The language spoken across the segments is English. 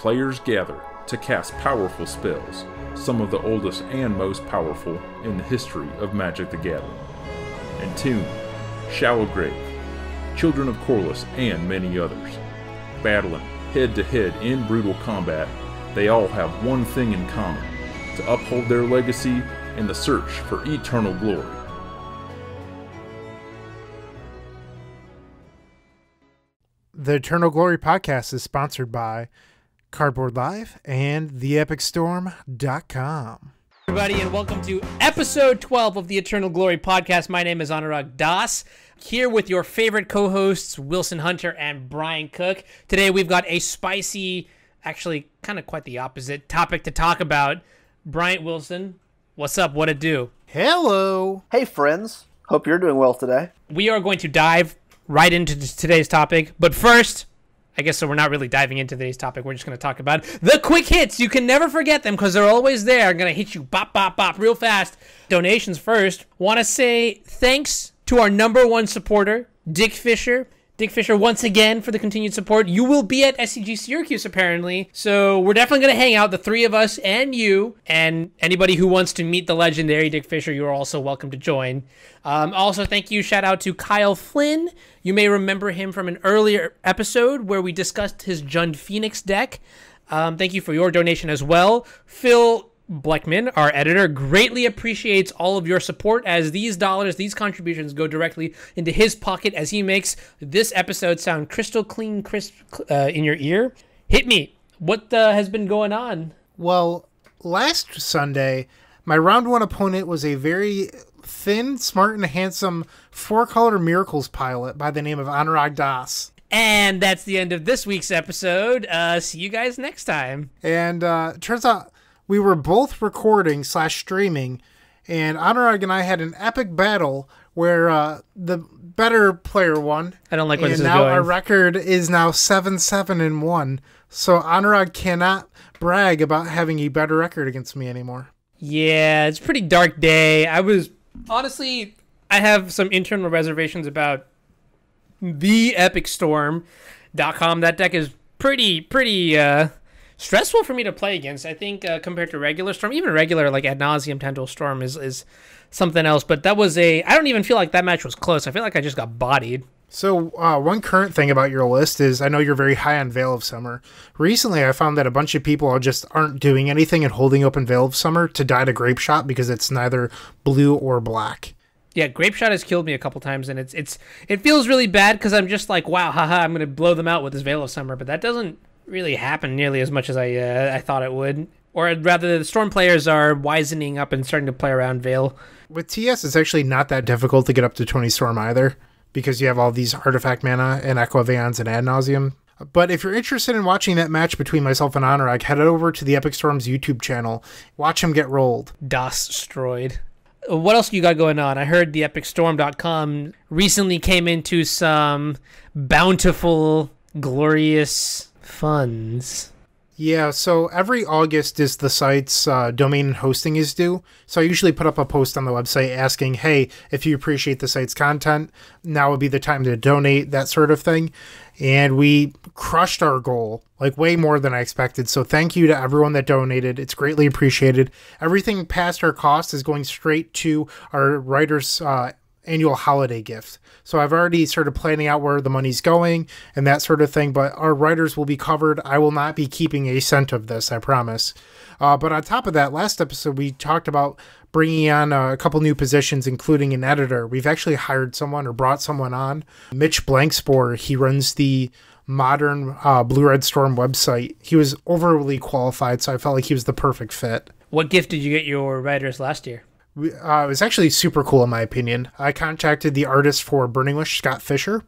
players gather to cast powerful spells, some of the oldest and most powerful in the history of Magic the Gathering. Entomb, Shallowgrave, Children of Corliss, and many others. Battling head-to-head in brutal combat, they all have one thing in common: to uphold their legacy in the search for eternal glory. The Eternal Glory podcast is sponsored by Cardboard Live and TheEpicStorm.com. Everybody, and welcome to episode 12 of the Eternal Glory podcast. My name is Anurag Das, here with your favorite co-hosts, Wilson Hunter and Brian Cook. Today we've got a spicy, actually kind of quite the opposite topic to talk about. Bryant, Wilson, what's up? What it do? Hello. Hey, friends. Hope you're doing well today. We are going to dive right into today's topic, but first, I guess so we're not really diving into today's topic. We're just going to talk about the quick hits. You can never forget them because they're always there. I'm going to hit you bop, bop, bop real fast. Donations first. Want to say thanks to our number one supporter, Dick Fisher. Dick Fisher, once again, for the continued support. You will be at SCG Syracuse, apparently. So we're definitely going to hang out, the three of us and you. And anybody who wants to meet the legendary Dick Fisher, you are also welcome to join. Also, thank you. Shout out to Kyle Flynn. You may remember him from an earlier episode where we discussed his Jund Phoenix deck. Thank you for your donation as well. Phil Blackman, our editor, greatly appreciates all of your support as these dollars, these contributions go directly into his pocket as he makes this episode sound crystal clean in your ear. Hit me. What has been going on? Well, last Sunday, my round one opponent was a very thin, smart, and handsome four-color Miracles pilot by the name of Anurag Das. And that's the end of this week's episode. See you guys next time. And turns out we were both recording / streaming, and Anurag and I had an epic battle where the better player won. I don't like where this is going. And now going. our record is now 7-7-1. So Anurag cannot brag about having a better record against me anymore. Yeah, it's a pretty dark day. Honestly, I have some internal reservations about TheEpicStorm.com. That deck is pretty stressful for me to play against. I think compared to regular Storm, even regular like Ad Nauseam Tendril Storm is something else. But that was I don't even feel like that match was close. I feel like I just got bodied. So one current thing about your list is I know you're very high on Veil of Summer. Recently, I found that a bunch of people just aren't doing anything and holding open Veil of Summer to die to Grape Shot because it's neither blue or black. Yeah, Grape Shot has killed me a couple times, and it feels really bad because I'm just like, wow, haha, I'm going to blow them out with this Veil of Summer. But that doesn't really happen nearly as much as I thought it would. Or rather, the Storm players are wisening up and starting to play around Veil. With TS, it's actually not that difficult to get up to 20 Storm either, because you have all these artifact mana and Echo of Aeons and Ad Nauseam. But if you're interested in watching that match between myself and Anurag, head over to the Epic Storm's YouTube channel. Watch him get rolled. Das-stroyed. What else you got going on? I heard the EpicStorm.com recently came into some bountiful, glorious funds. Yeah, so every August is the site's domain and hosting is due. So I usually put up a post on the website asking, hey, if you appreciate the site's content, now would be the time to donate, that sort of thing. And we crushed our goal, like way more than I expected. So thank you to everyone that donated. It's greatly appreciated. Everything past our cost is going straight to our writers' annual holiday gift. So I've already started planning out where the money's going and that sort of thing, but our writers will be covered. I will not be keeping a cent of this, I promise. But on top of that, last episode, we talked about bringing on a couple new positions, including an editor. We've actually hired someone or brought someone on. Mitch Blankspore, he runs the modern Blue Red Storm website. He was overly qualified, so I felt like he was the perfect fit. What gift did you get your writers last year? It was actually super cool, in my opinion. I contacted the artist for Burning Wish, Scott Fisher,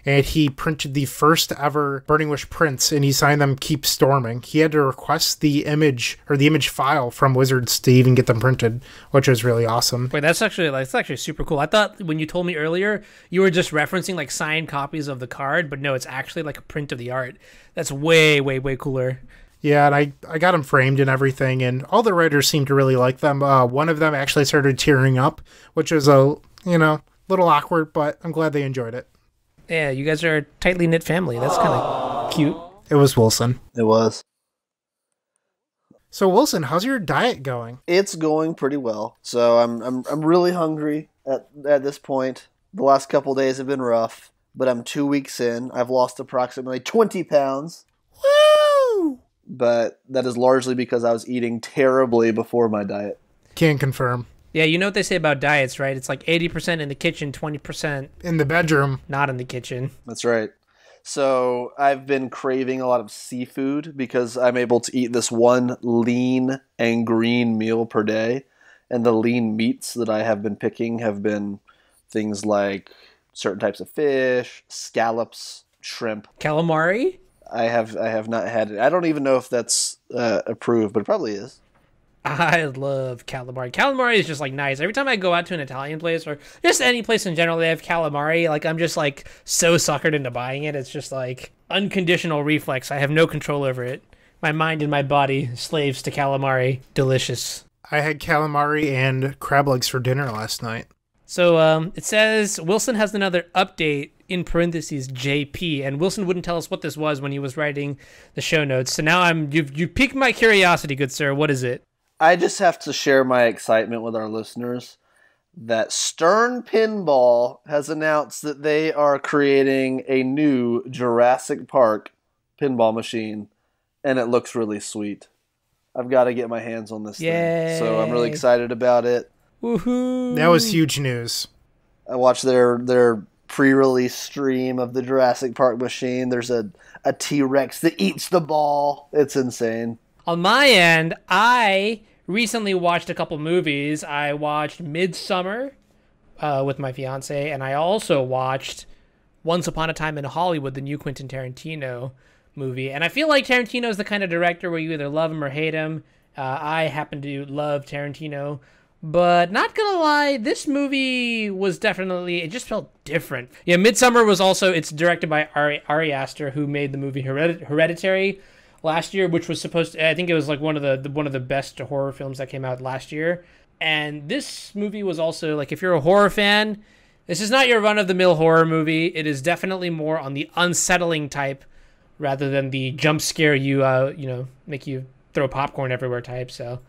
and he printed the first ever Burning Wish prints, and he signed them Keep Storming. He had to request the image or the image file from Wizards to even get them printed, which was really awesome. Wait, that's actually super cool. I thought when you told me earlier, you were just referencing like signed copies of the card, but no, it's actually like a print of the art. That's way, way, way cooler. Yeah, and I got them framed and everything, and all the writers seemed to really like them. One of them actually started tearing up, which was a little awkward, but I'm glad they enjoyed it. Yeah, you guys are a tightly knit family. That's kind of cute. It was Wilson. It was. So Wilson, how's your diet going? It's going pretty well. So I'm really hungry at this point. The last couple days have been rough, but I'm 2 weeks in. I've lost approximately 20 pounds. Woo! But that is largely because I was eating terribly before my diet. Can confirm. Yeah, you know what they say about diets, right? It's like 80% in the kitchen, 20% In the bedroom. not in the kitchen. That's right. So I've been craving a lot of seafood because I'm able to eat this one lean and green meal per day. And the lean meats that I have been picking have been things like certain types of fish, scallops, shrimp. Calamari? I have not had it. I don't even know if that's approved, but it probably is. I love calamari. Calamari is just like nice. Every time I go out to an Italian place or just any place in general, they have calamari. Like I'm just like so suckered into buying it. It's just like unconditional reflex. I have no control over it. My mind and my body slaves to calamari. Delicious. I had calamari and crab legs for dinner last night. So it says Wilson has another update in parentheses JP, and Wilson wouldn't tell us what this was when he was writing the show notes. So now you've piqued my curiosity, good sir. What is it? I just have to share my excitement with our listeners that Stern Pinball has announced that they are creating a new Jurassic Park pinball machine, and it looks really sweet. I've got to get my hands on this thing, so I'm really excited about it. Woohoo! That was huge news. I watched their pre-release stream of the Jurassic Park machine. There's a T-Rex that eats the ball. It's insane. On my end, I recently watched a couple movies. I watched Midsummer with my fiance, and I also watched Once Upon a Time in Hollywood, the new Quentin Tarantino movie. And I feel like Tarantino is the kind of director where you either love him or hate him. I happen to love Tarantino. But not gonna lie, this movie was definitely, it just felt different. Yeah, Midsummer was also, it's directed by Ari Aster, who made the movie Hereditary last year, which was supposed to, I think it was like one of the best horror films that came out last year. And this movie was also, like, if you're a horror fan, this is not your run-of-the-mill horror movie. It is definitely more on the unsettling type rather than the jump scare you make you throw popcorn everywhere type. So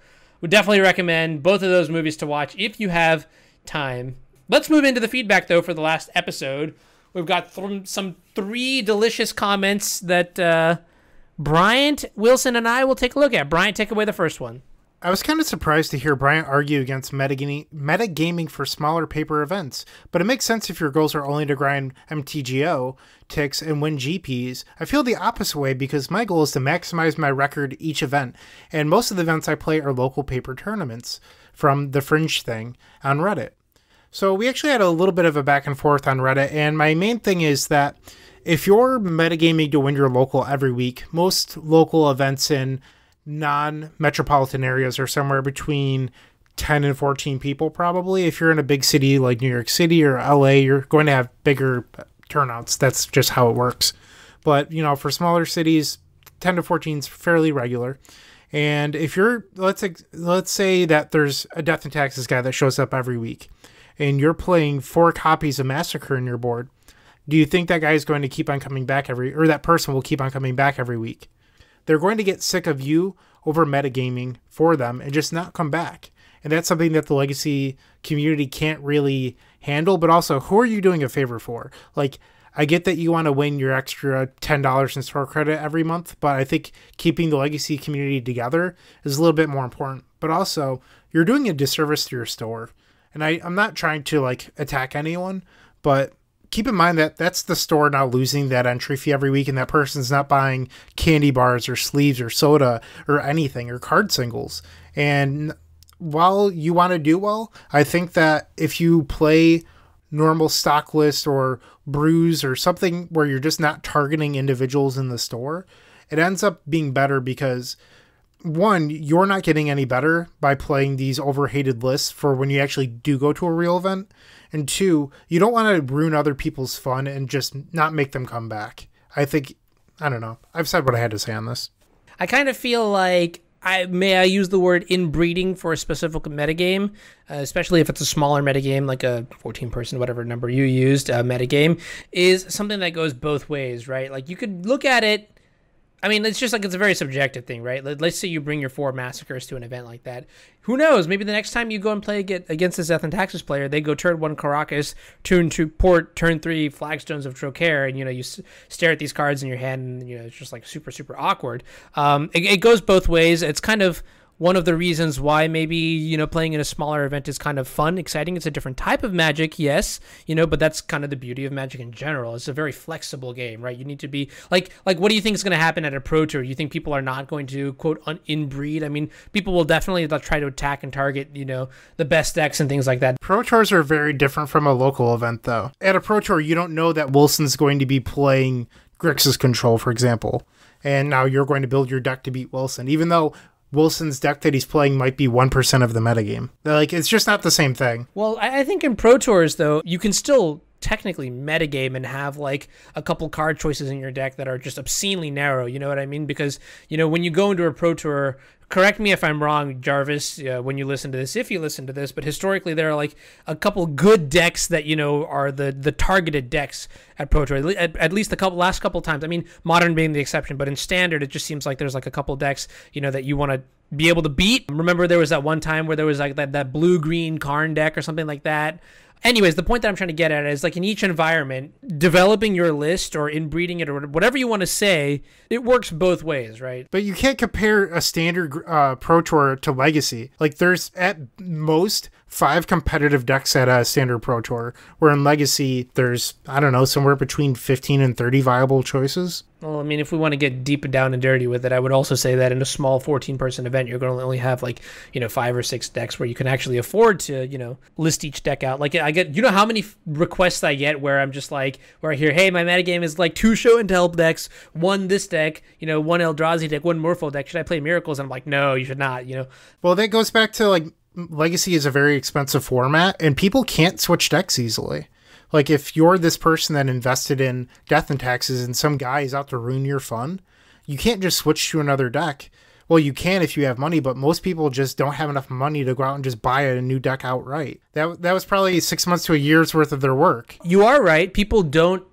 would definitely recommend both of those movies to watch if you have time. Let's move into the feedback, though, for the last episode. We've got some 3 delicious comments that Bryant, Wilson, and I will take a look at. Bryant, take away the first one. I was kind of surprised to hear Bryant argue against metagaming for smaller paper events, but it makes sense if your goals are only to grind MTGO ticks and win GPs. I feel the opposite way because my goal is to maximize my record each event, and most of the events I play are local paper tournaments from the Fringe thing on Reddit. So we actually had a little bit of a back and forth on Reddit, and my main thing is that if you're metagaming to win your local every week, most local events in non-metropolitan areas are somewhere between 10 and 14 people probably. If you're in a big city like New York City or LA, you're going to have bigger turnouts. That's just how it works. But, for smaller cities, 10 to 14 is fairly regular. And if you're, let's say that there's a Death and Taxes guy that shows up every week, and you're playing 4 copies of Massacre in your board, do you think that guy is going to keep on coming back or that person will keep on coming back every week? They're going to get sick of you over metagaming for them and just not come back. And that's something that the Legacy community can't really handle. But also, who are you doing a favor for? Like, I get that you want to win your extra $10 in store credit every month, but I think keeping the Legacy community together is a little bit more important. But also, you're doing a disservice to your store. And I'm not trying to, attack anyone, but keep in mind that that's the store now losing that entry fee every week, and that person's not buying candy bars or sleeves or soda or anything or card singles. And while you want to do well, I think that if you play normal stock list or brews or something where you're just not targeting individuals in the store, it ends up being better because, one, you're not getting any better by playing these overhated lists for when you actually do go to a real event. And 2, you don't want to ruin other people's fun and just not make them come back. I don't know. I've said what I had to say on this. I kind of feel like I use the word inbreeding for a specific metagame, especially if it's a smaller metagame, like a 14-person, whatever number you used, metagame, is something that goes both ways, right? Like, you could look at it I mean, it's just like it's a very subjective thing, right? Let's say you bring your 4 massacres to an event like that. Who knows? Maybe the next time you go and play against this Death and Taxes player, they go turn 1 Caracas, turn 2 Port, turn 3 Flagstones of Trocaire, and you stare at these cards in your hand, and it's just like super, super awkward. It goes both ways. It's kind of one of the reasons why maybe, playing in a smaller event is kind of fun, exciting. It's a different type of Magic, yes, but that's kind of the beauty of Magic in general. It's a very flexible game, right? You need to be like what do you think is going to happen at a Pro Tour? You think people are not going to, quote, inbreed? I mean, people will definitely try to attack and target, the best decks and things like that. Pro Tours are very different from a local event, though. At a Pro Tour, you don't know that Wilson's going to be playing Grixis Control, for example, and now you're going to build your deck to beat Wilson, even though Wilson's deck that he's playing might be 1% of the metagame. Like, it's just not the same thing. Well, I think in Pro Tours, though, you can still technically metagame and have like a couple card choices in your deck that are just obscenely narrow, you know what I mean? Because, when you go into a Pro Tour, correct me if I'm wrong, Jarvis, when you listen to this, if you listen to this, but historically there are like a couple good decks that, are the targeted decks at Pro Tour, at least the last couple times. I mean, Modern being the exception, but in Standard, it just seems like there's like a couple decks, that you want to be able to beat. Remember there was that one time where there was like that blue-green Karn deck or something like that. Anyways, the point that I'm trying to get at is like in each environment, developing your list or inbreeding it or whatever you want to say, it works both ways, right? But you can't compare a standard Pro Tour to Legacy. Like there's at most 5 competitive decks at a standard Pro Tour, where in Legacy there's, I don't know, somewhere between 15 and 30 viable choices. Well, I mean, if we want to get deep down and dirty with it, I would also say that in a small 14-person event, you're going to only have like, 5 or 6 decks where you can actually afford to, list each deck out. Like I get, how many requests I get where I'm just like, where I hear, hey, my metagame is like 2 show and tell decks, 1 this deck, 1 Eldrazi deck, 1 Morpho deck. Should I play Miracles? And I'm like, no, you should not, Well, that goes back to like Legacy is a very expensive format and people can't switch decks easily. Like, if you're this person that invested in Death and Taxes and some guy is out to ruin your fun, you can't just switch to another deck. Well, you can if you have money, but most people just don't have enough money to go out and just buy a new deck outright. That was probably 6 months to a year's worth of their work. You are right. People don't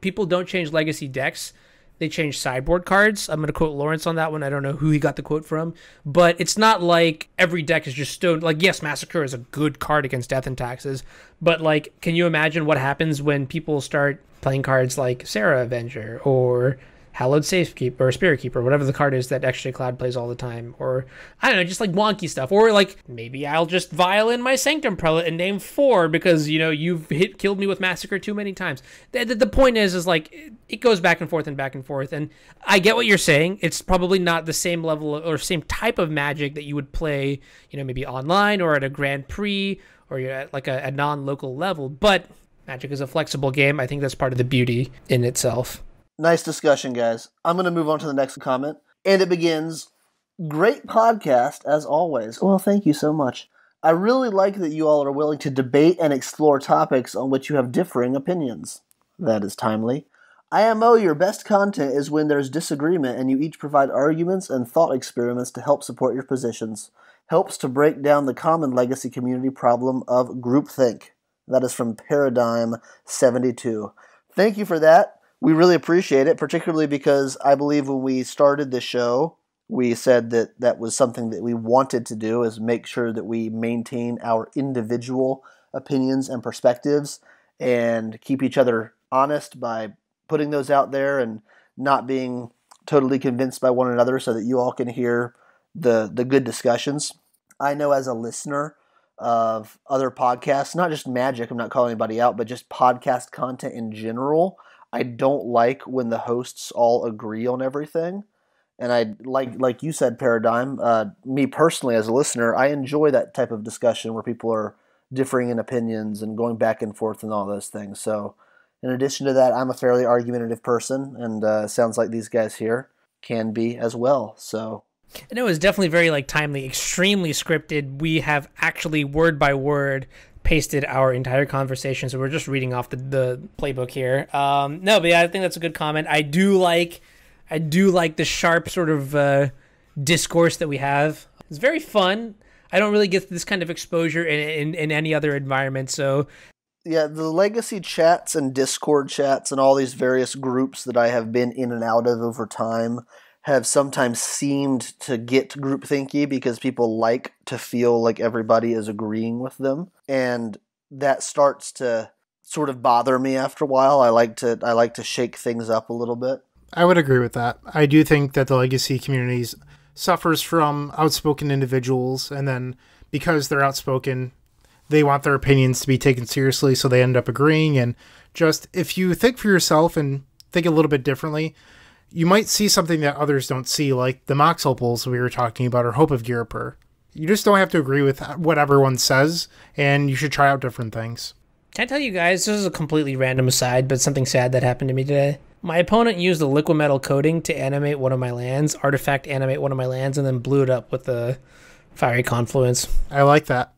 change Legacy decks. They change sideboard cards. I'm going to quote Lawrence on that one. I don't know who he got the quote from, but it's not like every deck is just stoned. Like, yes, Massacre is a good card against Death and Taxes, but like, can you imagine what happens when people start playing cards like Sarah Avenger or Hallowed Safekeeper or Spirit Keeper, whatever the card is that Extra Cloud plays all the time, or I don't know, just like wonky stuff, or like maybe I'll just violin my Sanctum Prelate and name 4 because you've killed me with Massacre too many times. The point is like it goes back and forth, and I get what you're saying. It's probably not the same level or same type of Magic that you would play, maybe online or at a Grand Prix or you're at like a non-local level, but Magic is a flexible game. I think that's part of the beauty in itself. Nice discussion, guys. I'm going to move on to the next comment. And it begins, great podcast, as always. Well, thank you so much. I really like that you all are willing to debate and explore topics on which you have differing opinions. That is timely. IMO, your best content is when there's disagreement and you each provide arguments and thought experiments to help support your positions. Helps to break down the common Legacy community problem of groupthink. That is from Paradigm72. Thank you for that. We really appreciate it, particularly because I believe when we started the show, we said that that was something that we wanted to do, is make sure that we maintain our individual opinions and perspectives and keep each other honest by putting those out there and not being totally convinced by one another so that you all can hear the good discussions. I know as a listener of other podcasts, not just Magic, I'm not calling anybody out, but just podcast content in general, I don't like when the hosts all agree on everything. And I like you said, Paradigm, me personally as a listener, I enjoy that type of discussion where people are differing in opinions and going back and forth and all those things. So in addition to that, I'm a fairly argumentative person, and sounds like these guys here can be as well. So. And it was definitely very like timely, extremely scripted. We have actually word by word pasted our entire conversation, so we're just reading off the playbook here. No, but yeah, I think that's a good comment. I do like the sharp sort of discourse that we have. It's very fun. I don't really get this kind of exposure in any other environment, so yeah, the Legacy chats and Discord chats and all these various groups that I have been in and out of over time have sometimes seemed to get groupthinky because people like to feel like everybody is agreeing with them, and that starts to sort of bother me after a while. I like to shake things up a little bit. I would agree with that. I do think that the legacy communities suffers from outspoken individuals, and then because they're outspoken, they want their opinions to be taken seriously, so they end up agreeing. And just, if you think for yourself and think a little bit differently, you might see something that others don't see, like the Mox Opals we were talking about, or Hope of Girapur. You just don't have to agree with what everyone says, and you should try out different things. Can I tell you guys, this is a completely random aside, but something sad that happened to me today. My opponent used a liquid metal coating to animate one of my lands, artifact animate one of my lands, and then blew it up with the Fiery Confluence. I like that.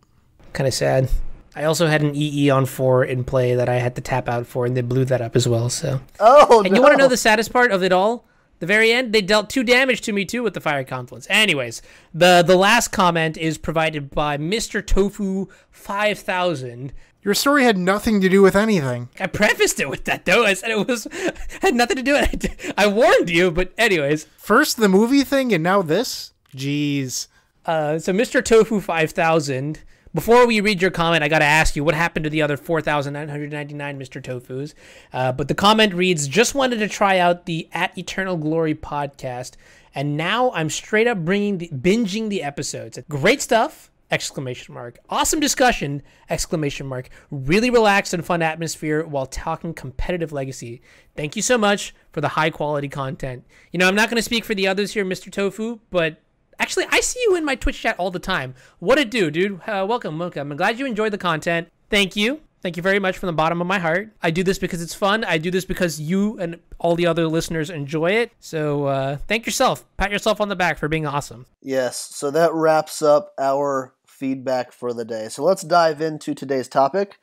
Kind of sad. I also had an EE on 4 in play that I had to tap out for, and they blew that up as well. So. Oh, and you want to know the saddest part of it all? The very end, they dealt 2 damage to me too with the Fiery Confluence. Anyways, the last comment is provided by Mr. Tofu 5000. Your story had nothing to do with anything. I prefaced it with that, though. I said it had nothing to do with it. I warned you, but anyways. First the movie thing, and now this? Jeez. So Mr. Tofu 5000, before we read your comment, I got to ask you, what happened to the other 4,999 Mr. Tofus? But the comment reads, just wanted to try out the At Eternal Glory podcast, and now I'm straight up binging the episodes. Great stuff! Exclamation mark. Awesome discussion! Exclamation mark. Really relaxed and fun atmosphere while talking competitive legacy. Thank you so much for the high quality content. You know, I'm not going to speak for the others here, Mr. Tofu, but actually, I see you in my Twitch chat all the time. What it do, dude? Welcome. I'm glad you enjoyed the content. Thank you. Thank you very much from the bottom of my heart. I do this because it's fun. I do this because you and all the other listeners enjoy it. So thank yourself. Pat yourself on the back for being awesome. Yes, so that wraps up our feedback for the day. So let's dive into today's topic.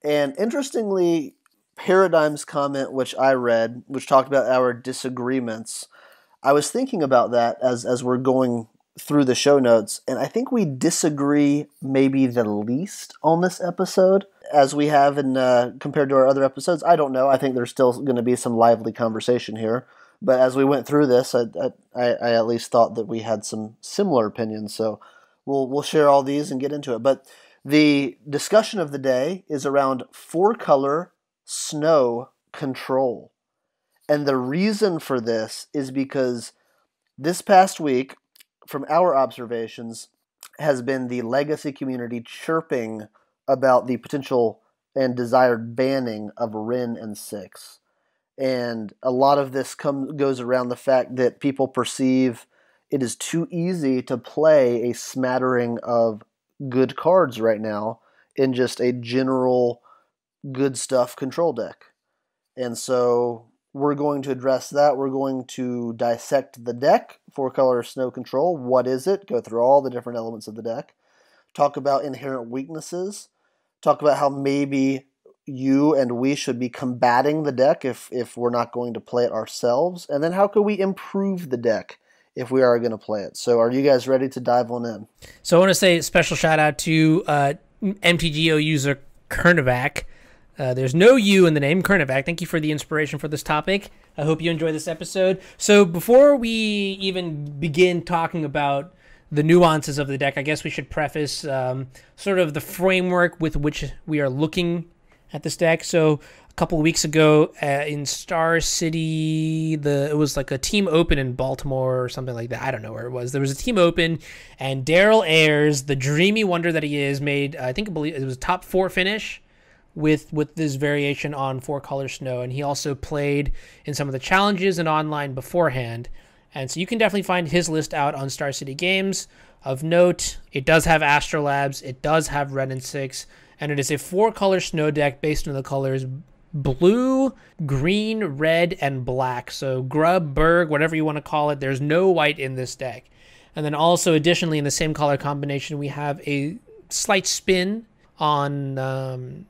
And interestingly, Paradigm's comment, which I read, which talked about our disagreements, I was thinking about that as we're going through the show notes, and I think we disagree maybe the least on this episode, as we have in compared to our other episodes. I don't know. I think there's still going to be some lively conversation here. But as we went through this, I at least thought that we had some similar opinions. So we'll share all these and get into it. But the discussion of the day is around 4-color snow control. And the reason for this is because this past week, from our observations, has been the legacy community chirping about the potential and desired banning of Wrenn and 6. And a lot of this goes around the fact that people perceive it is too easy to play a smattering of good cards right now in just a general good stuff control deck. And so we're going to address that. We're going to dissect the deck, 4-color snow control. What is it? Go through all the different elements of the deck. Talk about inherent weaknesses. Talk about how maybe you and we should be combating the deck if we're not going to play it ourselves. And then how could we improve the deck if we are going to play it? So are you guys ready to dive on in? So I want to say a special shout out to MTGO user Kernovac. There's no U in the name, Kernovac. Thank you for the inspiration for this topic. I hope you enjoy this episode. So before we even begin talking about the nuances of the deck, I guess we should preface sort of the framework with which we are looking at this deck. So a couple of weeks ago in Star City, it was like a team open in Baltimore or something like that. I don't know where it was. There was a team open, and Daryl Ayers, the dreamy wonder that he is, made, I believe it was a top 4 finish with this variation on 4-color snow. And he also played in some of the challenges and online beforehand. And so you can definitely find his list out on Star City Games. Of note, it does have Astrolabs, it does have Wrenn and 6, and it is a 4-color snow deck based on the colors blue, green, red, and black. So Grub, Berg, whatever you want to call it, there's no white in this deck. And then also additionally in the same color combination, we have a slight spin on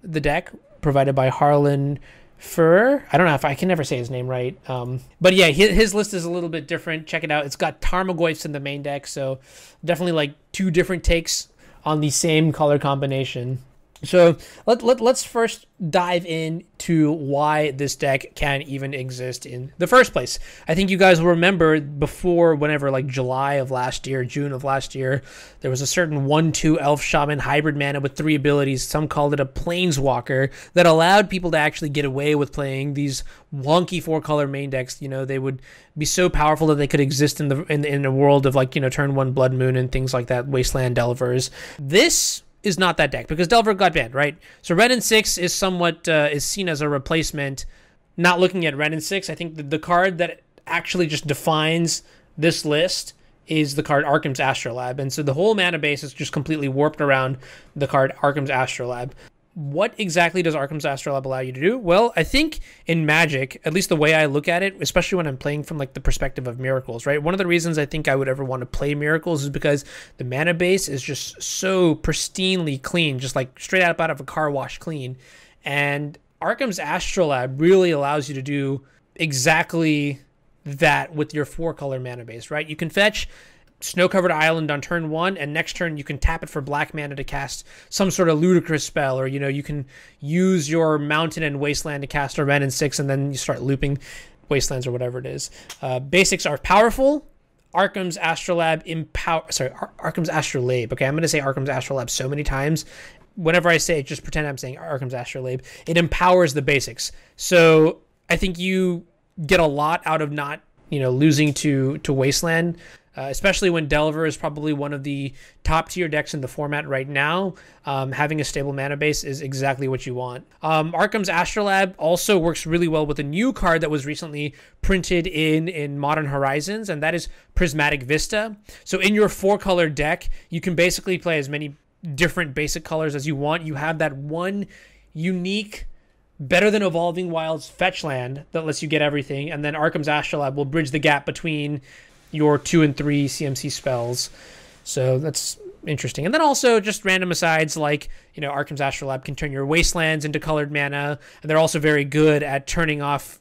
the deck provided by Harlan Fur. I don't know if I can never say his name right. But yeah, his list is a little bit different. Check it out. It's got Tarmogoyfs in the main deck, so definitely like 2 different takes on the same color combination. So let's first dive into why this deck can even exist in the first place. I think you guys will remember before, whenever, like July of last year, June of last year, there was a certain 1/2 Elf Shaman hybrid mana with 3 abilities. Some called it a Planeswalker that allowed people to actually get away with playing these wonky 4-color main decks. You know, they would be so powerful that they could exist in the world of, like, you know, turn 1 Blood Moon and things like that, Wasteland Delvers. This is not that deck because Delver got banned, right? So Red and 6 is somewhat is seen as a replacement. Not looking at Red and 6, I think the card that actually just defines this list is the card Arkham's Astrolabe. And so the whole mana base is just completely warped around the card Arkham's Astrolabe. What exactly does Arkham's Astrolabe allow you to do? Well, I think in Magic, at least the way I look at it, especially when I'm playing from like the perspective of Miracles, right? One of the reasons I think I would ever want to play Miracles is because the mana base is just so pristinely clean, just like straight out of a car wash clean. And Arkham's Astrolabe really allows you to do exactly that with your 4-color mana base, right? You can fetch Snow-Covered Island on turn 1, and next turn you can tap it for black mana to cast some sort of ludicrous spell, or, you know, you can use your Mountain and Wasteland to cast a Red and 6, and then you start looping Wastelands or whatever it is. Basics are powerful. Arkham's Astrolabe Arkham's Astrolabe. Okay, I'm going to say Arkham's Astrolabe so many times. Whenever I say it, just pretend I'm saying Arkham's Astrolabe. It empowers the basics. So I think you get a lot out of not, you know, losing to Wasteland. Especially when Delver is probably one of the top tier decks in the format right now. Having a stable mana base is exactly what you want. Arkham's Astrolabe also works really well with a new card that was recently printed in Modern Horizons, and that is Prismatic Vista. So in your 4-color deck, you can basically play as many different basic colors as you want. You have that one unique, better than Evolving Wilds fetch land that lets you get everything, and then Arkham's Astrolabe will bridge the gap between your 2 and 3 CMC spells. So that's interesting. And then also just random asides, like, you know, Arkham's Astrolabe can turn your Wastelands into colored mana, and they're also very good at turning off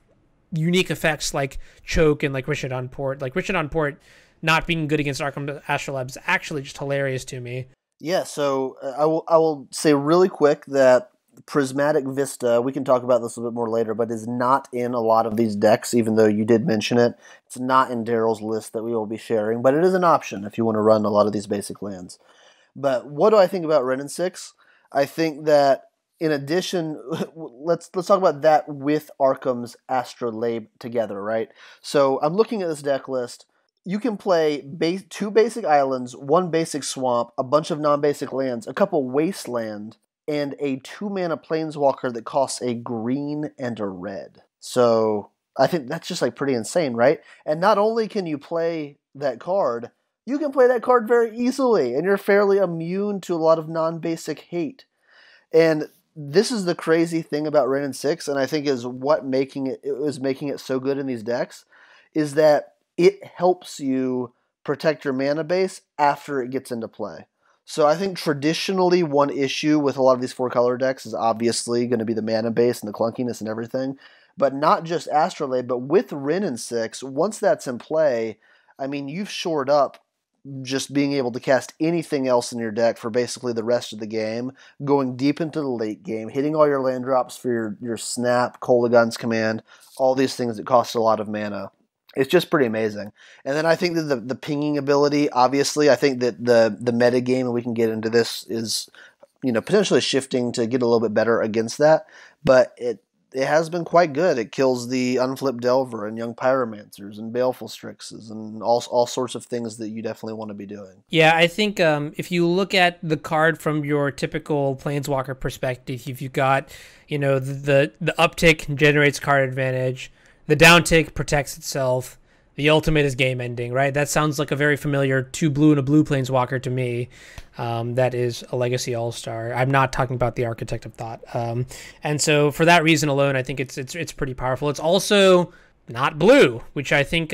unique effects like Choke and like Richard on Port. Like Richard on Port not being good against Arkham's Astrolabe is actually just hilarious to me. Yeah, so I will say really quick that Prismatic Vista, we can talk about this a little bit more later, but is not in a lot of these decks, even though you did mention it. It's not in Daryl's list that we will be sharing, but it is an option if you want to run a lot of these basic lands. But what do I think about Ren and 6? I think that in addition, let's talk about that with Arkham's Astrolabe together, right? So I'm looking at this deck list. You can play 2 basic islands, 1 basic swamp, a bunch of non-basic lands, a couple wasteland, and a 2-mana Planeswalker that costs a green and a red. So I think that's just like pretty insane, right? And not only can you play that card, you can play that card very easily, and you're fairly immune to a lot of non-basic hate. And this is the crazy thing about Ren and 6, and I think is what making it so good in these decks, is that it helps you protect your mana base after it gets into play. So I think traditionally one issue with a lot of these 4-color decks is obviously going to be the mana base and the clunkiness and everything. But not just Astrolabe, but with Ren and 6, once that's in play, I mean, you've shored up just being able to cast anything else in your deck for basically the rest of the game, going deep into the late game, hitting all your land drops for your Snap, Kolaghan's Command, all these things that cost a lot of mana. It's just pretty amazing. And then I think that the pinging ability, obviously, I think that the meta game, and we can get into this, is, you know, potentially shifting to get a little bit better against that. But it has been quite good. It kills the Unflipped Delver and Young Pyromancers and Baleful Strixes and all sorts of things that you definitely want to be doing. Yeah, I think if you look at the card from your typical Planeswalker perspective, if you've got, you know, the uptick generates card advantage, the downtick protects itself, the ultimate is game ending, right? That sounds like a very familiar 2 blue and a blue Planeswalker to me. That is a Legacy All-Star. I'm not talking about the Architect of Thought. And so for that reason alone, I think it's pretty powerful. It's also not blue, which I think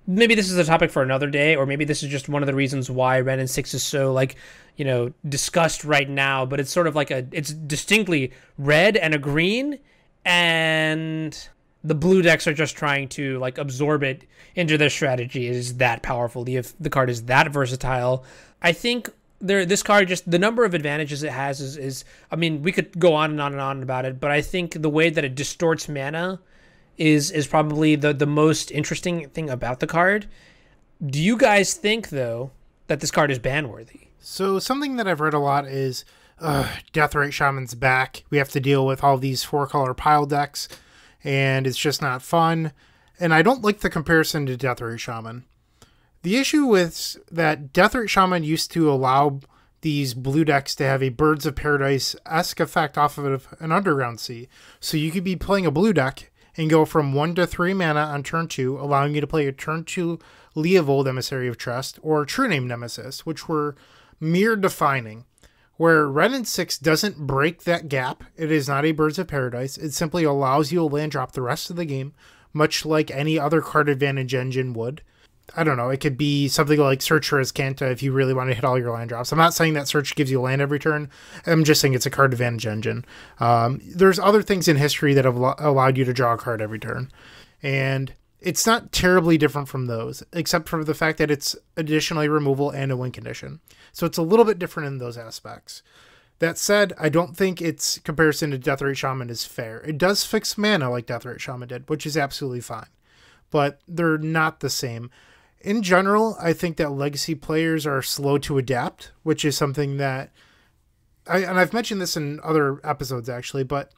maybe this is a topic for another day, or maybe this is just one of the reasons why Ren and 6 is so, like, you know, discussed right now. But it's sort of like it's distinctly red and a green, and the blue decks are just trying to, like, absorb it into their strategy. It is that powerful. The card is that versatile. I think this card, just the number of advantages it has is I mean, we could go on and on and on about it, but I think the way that it distorts mana is probably the most interesting thing about the card. Do you guys think, though, that this card is ban worthy? So something that I've read a lot is Deathrite Shaman's back. We have to deal with all these 4-color pile decks, and it's just not fun. And I don't like the comparison to Deathrite Shaman. The issue with that, Deathrite Shaman used to allow these blue decks to have a Birds of Paradise-esque effect off of an Underground Sea. So you could be playing a blue deck and go from 1 to 3 mana on turn 2, allowing you to play a turn 2 Leovold, Emissary of Trust, or True Name Nemesis, which were mirror defining. Where Red and 6 doesn't break that gap. It is not a Birds of Paradise. It simply allows you to land drop the rest of the game, much like any other card advantage engine would. I don't know, it could be something like Search for Azcanta if you really want to hit all your land drops. I'm not saying that Search gives you land every turn. I'm just saying it's a card advantage engine. There's other things in history that have allowed you to draw a card every turn. And it's not terribly different from those, except for the fact that it's additionally removal and a win condition. So it's a little bit different in those aspects. That said, I don't think its comparison to Deathrite Shaman is fair. It does fix mana like Deathrite Shaman did, which is absolutely fine. But they're not the same. In general, I think that legacy players are slow to adapt, which is something that, and I've mentioned this in other episodes actually, but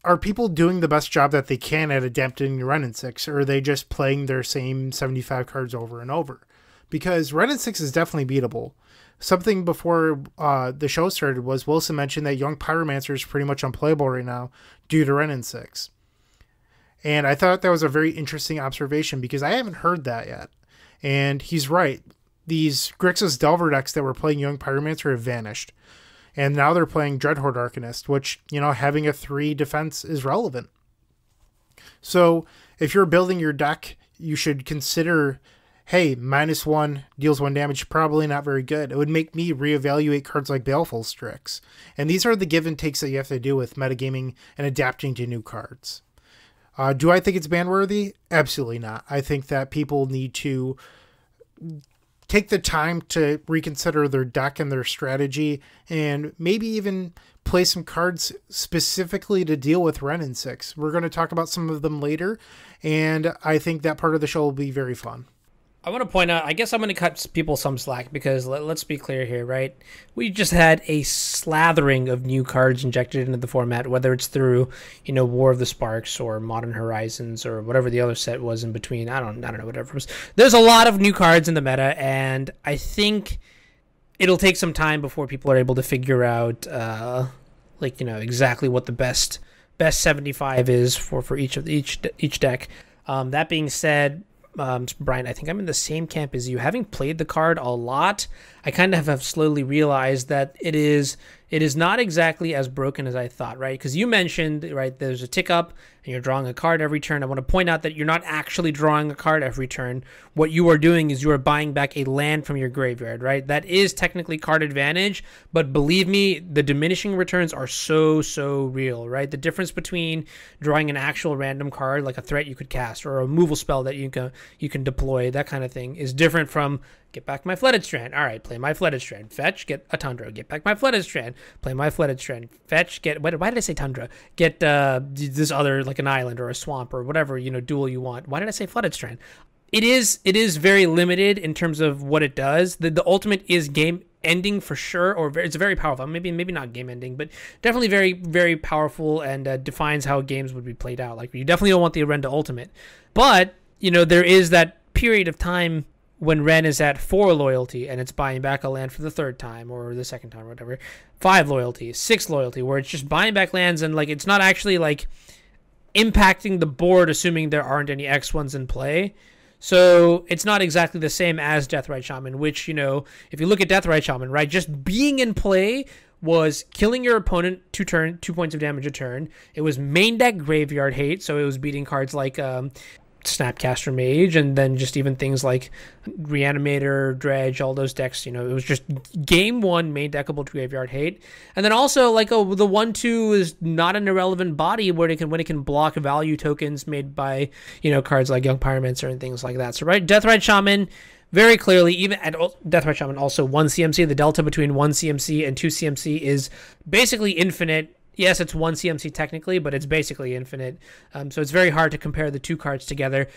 are people doing the best job that they can at adapting Ren and 6, or are they just playing their same 75 cards over and over? Because Ren and 6 is definitely beatable. Something before the show started was Wilson mentioned that Young Pyromancer is pretty much unplayable right now due to Ren and 6. And I thought that was a very interesting observation because I haven't heard that yet. And he's right. These Grixis Delver decks that were playing Young Pyromancer have vanished. And now they're playing Dreadhorde Arcanist, which, you know, having a 3 defense is relevant. So if you're building your deck, you should consider, hey, -1 deals 1 damage, probably not very good. It would make me reevaluate cards like Baleful Strix. And these are the give and takes that you have to do with metagaming and adapting to new cards. Do I think it's ban worthy? Absolutely not. I think that people need to take the time to reconsider their deck and their strategy, and maybe even play some cards specifically to deal with Ren and 6. We're going to talk about some of them later, and I think that part of the show will be very fun. I want to point out, I guess I'm going to cut people some slack because let's be clear here, right? We just had a slathering of new cards injected into the format, whether it's through, you know, War of the Sparks or Modern Horizons or whatever the other set was in between. I don't know, whatever it was. There's a lot of new cards in the meta, and I think it'll take some time before people are able to figure out, like, you know, exactly what the best 75 is for each deck. That being said, Brian, I think I'm in the same camp as you. Having played the card a lot, I kind of have slowly realized that it is not exactly as broken as I thought, right? Because you mentioned, right, there's a tick up and you're drawing a card every turn. I want to point out that you're not actually drawing a card every turn. What you are doing is you are buying back a land from your graveyard, right? That is technically card advantage, but believe me, the diminishing returns are so real, right? The difference between drawing an actual random card, like a threat you could cast, or a removal spell that you can deploy, that kind of thing, is different from get back my Flooded Strand. All right, play my Flooded Strand. Fetch, get a Tundra. Get back my Flooded Strand. Play my Flooded Strand. Fetch, get... Why did I say Tundra? Get this other, like an island or a swamp or whatever, you know, duel you want. Why did I say Flooded Strand? It is very limited in terms of what it does. The ultimate is game ending for sure, or it's very powerful. Maybe not game ending, but definitely very powerful and defines how games would be played out. Like, you definitely don't want the Arenda ultimate. But, you know, there is that period of time when Ren is at 4 loyalty and it's buying back a land for the 3rd time or the 2nd time or whatever, 5 loyalty, 6 loyalty, where it's just buying back lands and, like, it's not actually, like, impacting the board, assuming there aren't any X1s in play. So it's not exactly the same as Deathrite Shaman, which, you know, if you look at Deathrite Shaman, right, just being in play was killing your opponent 2 points of damage a turn. It was main deck graveyard hate, so it was beating cards like Snapcaster Mage, and then just even things like Reanimator, Dredge, all those decks, you know, it was just game 1 main deckable graveyard hate. And then also, like, the 1/2 is not an irrelevant body when it can block value tokens made by, you know, cards like Young Pyromancer and things like that. So, right, Deathrite Shaman, very clearly, even at Deathrite Shaman, also 1 CMC, the delta between 1 CMC and 2 CMC is basically infinite. Yes, it's 1 CMC technically, but it's basically infinite. So it's very hard to compare the two cards together.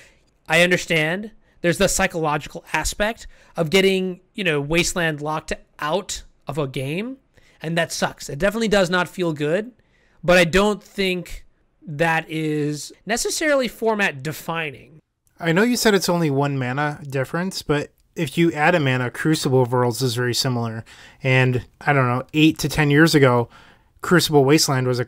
I understand there's the psychological aspect of getting, Wasteland locked out of a game, and that sucks. It definitely does not feel good, but I don't think that is necessarily format defining. I know you said it's only 1 mana difference, but if you add a mana, Crucible of Worlds is very similar. And I don't know, 8 to 10 years ago, Crucible Wasteland was a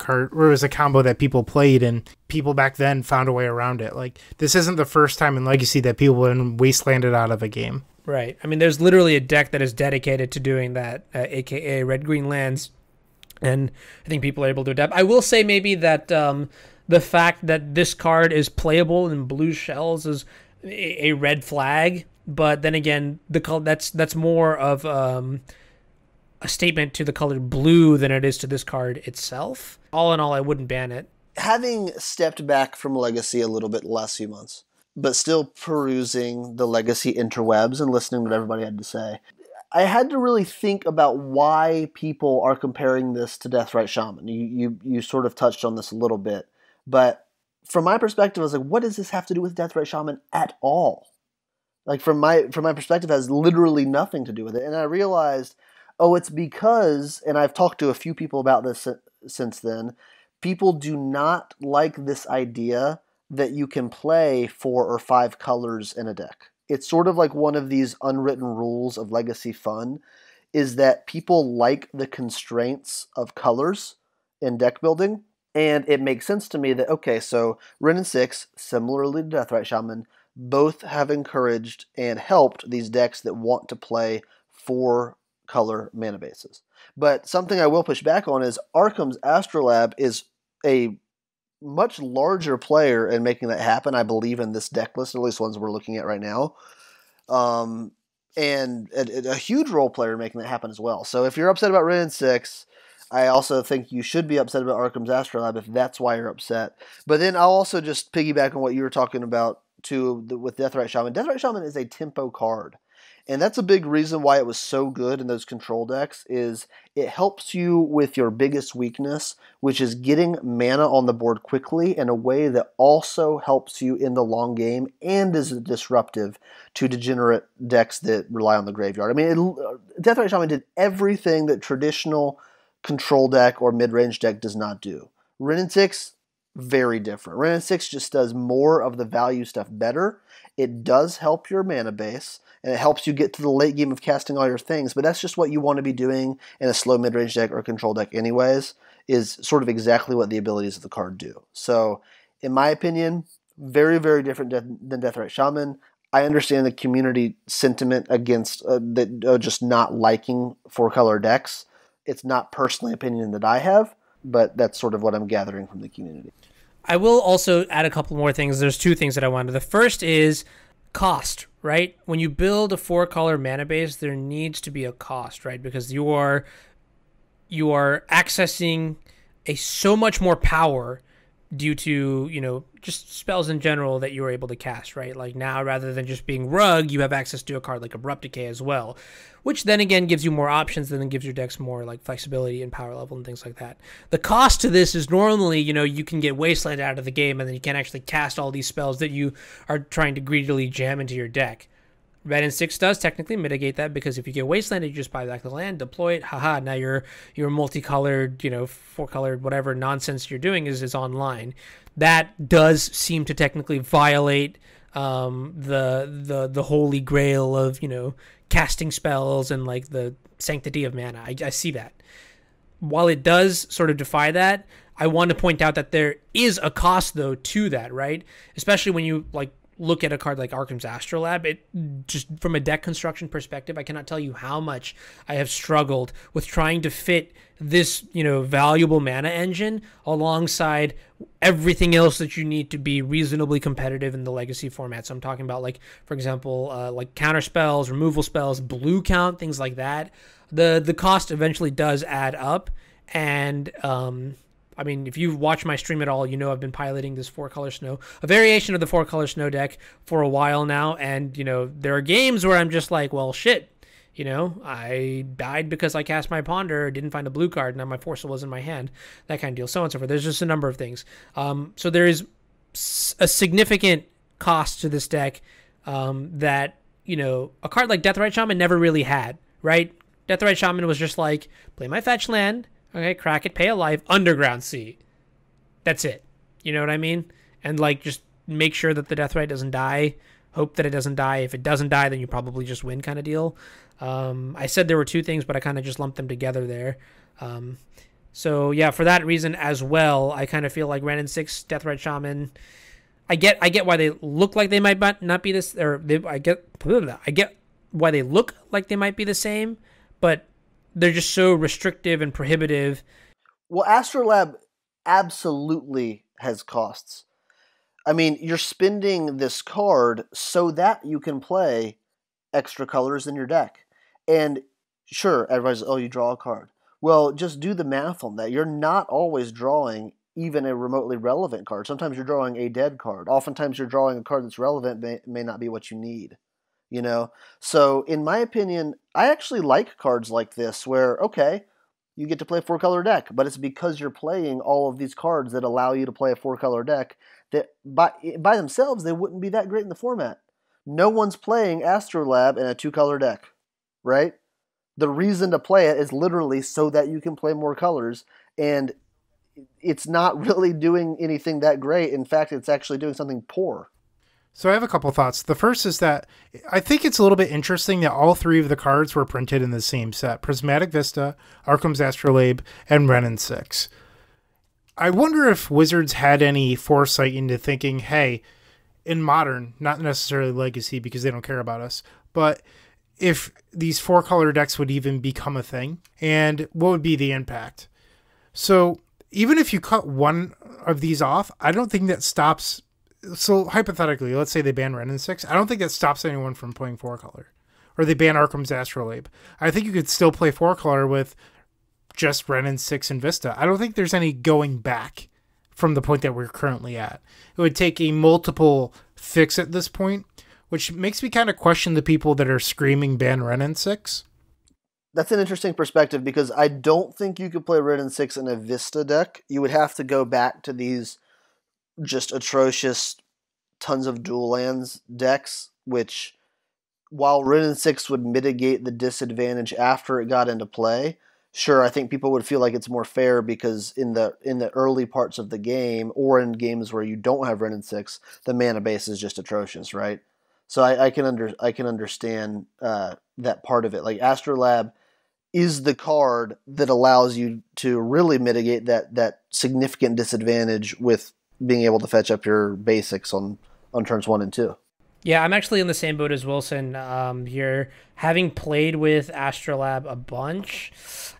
combo that people played, and people back then found a way around it. Like, this isn't the first time in Legacy that people have been wastelanded out of a game. Right. I mean, there's literally a deck that is dedicated to doing that, aka Red-Green Lands, and I think people are able to adapt. I will say maybe that the fact that this card is playable in blue shells is a red flag, but then again, that's more of a statement to the color blue than it is to this card itself. All in all, I wouldn't ban it. Having stepped back from Legacy a little bit the last few months, but still perusing the Legacy interwebs and listening to what everybody had to say, I had to really think about why people are comparing this to Deathrite Shaman. You sort of touched on this a little bit, but from my perspective, I was like, what does this have to do with Deathrite Shaman at all? Like, from my perspective, it has literally nothing to do with it. And I realized, it's because, and I've talked to a few people about this since then, people do not like this idea that you can play 4 or 5 colors in a deck. It's sort of like one of these unwritten rules of Legacy fun, is that people like the constraints of colors in deck building. And it makes sense to me that, okay, so Wrenn and 6, similarly to Deathrite Shaman, both have encouraged and helped these decks that want to play 4 color mana bases. But something I will push back on is Arkham's Astrolabe is a much larger player in making that happen, I believe, in this deck list, at least ones we're looking at right now. And a huge role player in making that happen as well. So if you're upset about Wrenn and 6, I also think you should be upset about Arkham's Astrolabe if that's why you're upset. But then I'll also just piggyback on what you were talking about too with Deathrite Shaman. Deathrite Shaman is a tempo card. And that's a big reason why it was so good in those control decks, is it helps you with your biggest weakness, which is getting mana on the board quickly in a way that also helps you in the long game and is disruptive to degenerate decks that rely on the graveyard. I mean, Deathrite Shaman did everything that traditional control deck or mid-range deck does not do. Wrenn and 6, very different. Wrenn and 6 just does more of the value stuff better. It does help your mana base, and it helps you get to the late game of casting all your things, but that's just what you want to be doing in a slow mid-range deck or control deck anyways, is sort of exactly what the abilities of the card do. So, in my opinion, very, very different than Deathrite Shaman. I understand the community sentiment against just not liking 4-color decks. It's not personally an opinion that I have, but that's sort of what I'm gathering from the community. I will also add a couple more things. There's 2 things that I wanted. The first is cost, right? When you build a 4-color mana base, there needs to be a cost, right? Because you are accessing so much more power due to, just spells in general that you are able to cast, right? Like now, rather than just being Rug, you have access to a card like Abrupt Decay as well, which then again gives you more options and then gives your decks more like flexibility and power level and things like that. The cost to this is normally, you can get Wasteland out of the game and then you can't actually cast all these spells that you are trying to greedily jam into your deck. Red and 6 does technically mitigate that, because if you get Wasteland, you just buy back the land, deploy it, haha, now your multicolored, 4-colored, whatever nonsense you're doing is online. That does seem to technically violate the holy grail of, casting spells and like the sanctity of mana. I see that. While it does sort of defy that, I want to point out that there is a cost though to that, right? Especially when you like look at a card like Arkham's Astrolabe, it just from a deck construction perspective, I cannot tell you how much I have struggled with trying to fit this, valuable mana engine alongside everything else that you need to be reasonably competitive in the Legacy format. So I'm talking about, like, for example, like counter spells, removal spells, blue count, things like that. The cost eventually does add up, and I mean, if you've watched my stream at all, you know I've been piloting this 4-color snow, a variation of the 4-color snow deck for a while now. And, you know, there are games where I'm just like, well, shit. You know, I died because I cast my Ponder, didn't find a blue card, now my Force was in my hand, that kind of deal, so on and so forth. There's just a number of things. So there is a significant cost to this deck that, you know, a card like Deathrite Shaman never really had, right? Deathrite Shaman was just like, play my fetch land, okay, crack it, pay a life, Underground Sea. That's it. You know what I mean? And, like, just make sure that the Deathrite doesn't die, hope that it doesn't die. If it doesn't die, then you probably just win kind of deal. I said there were two things, but I kind of just lumped them together there. So yeah, for that reason as well, I kind of feel like Ren and 6 Deathrite Shaman. I get why they look like they might not be this, or I get why they look like they might be the same, but they're just so restrictive and prohibitive. Well, Astrolab absolutely has costs. I mean, you're spending this card so that you can play extra colors in your deck. And sure, everybody's, oh, you draw a card. Well, just do the math on that. You're not always drawing even a remotely relevant card. Sometimes you're drawing a dead card. Oftentimes you're drawing a card that's relevant, may not be what you need. You know? So, in my opinion, I actually like cards like this where, okay, you get to play a 4-color deck, but it's because you're playing all of these cards that allow you to play a 4-color deck that by themselves, they wouldn't be that great in the format. No one's playing Astrolab in a 2-color deck, right? The reason to play it is literally so that you can play more colors, and it's not really doing anything that great. In fact, it's actually doing something poor. So I have a couple thoughts. The first is that I think it's a little bit interesting that all 3 of the cards were printed in the same set. Prismatic Vista, Arcum's Astrolabe, and Ren and 6. I wonder if Wizards had any foresight into thinking, hey, in Modern, not necessarily Legacy because they don't care about us, but if these 4-color decks would even become a thing, and what would be the impact? So even if you cut one of these off, I don't think that stops. So hypothetically, let's say they ban Ren and 6. I don't think that stops anyone from playing 4-color, or they ban Arcum's Astrolabe. I think you could still play 4-color with just Ren and 6 and Vista. I don't think there's any going back from the point that we're currently at. It would take a multiple fix at this point, which makes me kind of question the people that are screaming ban Ren and 6. That's an interesting perspective because I don't think you could play Ren and 6 in a Vista deck. You would have to go back to these just atrocious tons of dual lands decks, which while Ren and 6 would mitigate the disadvantage after it got into play, sure, I think people would feel like it's more fair because in the early parts of the game, or in games where you don't have Ren and 6, the mana base is just atrocious, right? So I can understand that part of it. Like Astrolab is the card that allows you to really mitigate that significant disadvantage with being able to fetch up your basics on turns 1 and 2. Yeah, I'm actually in the same boat as Wilson here. Having played with Astrolab a bunch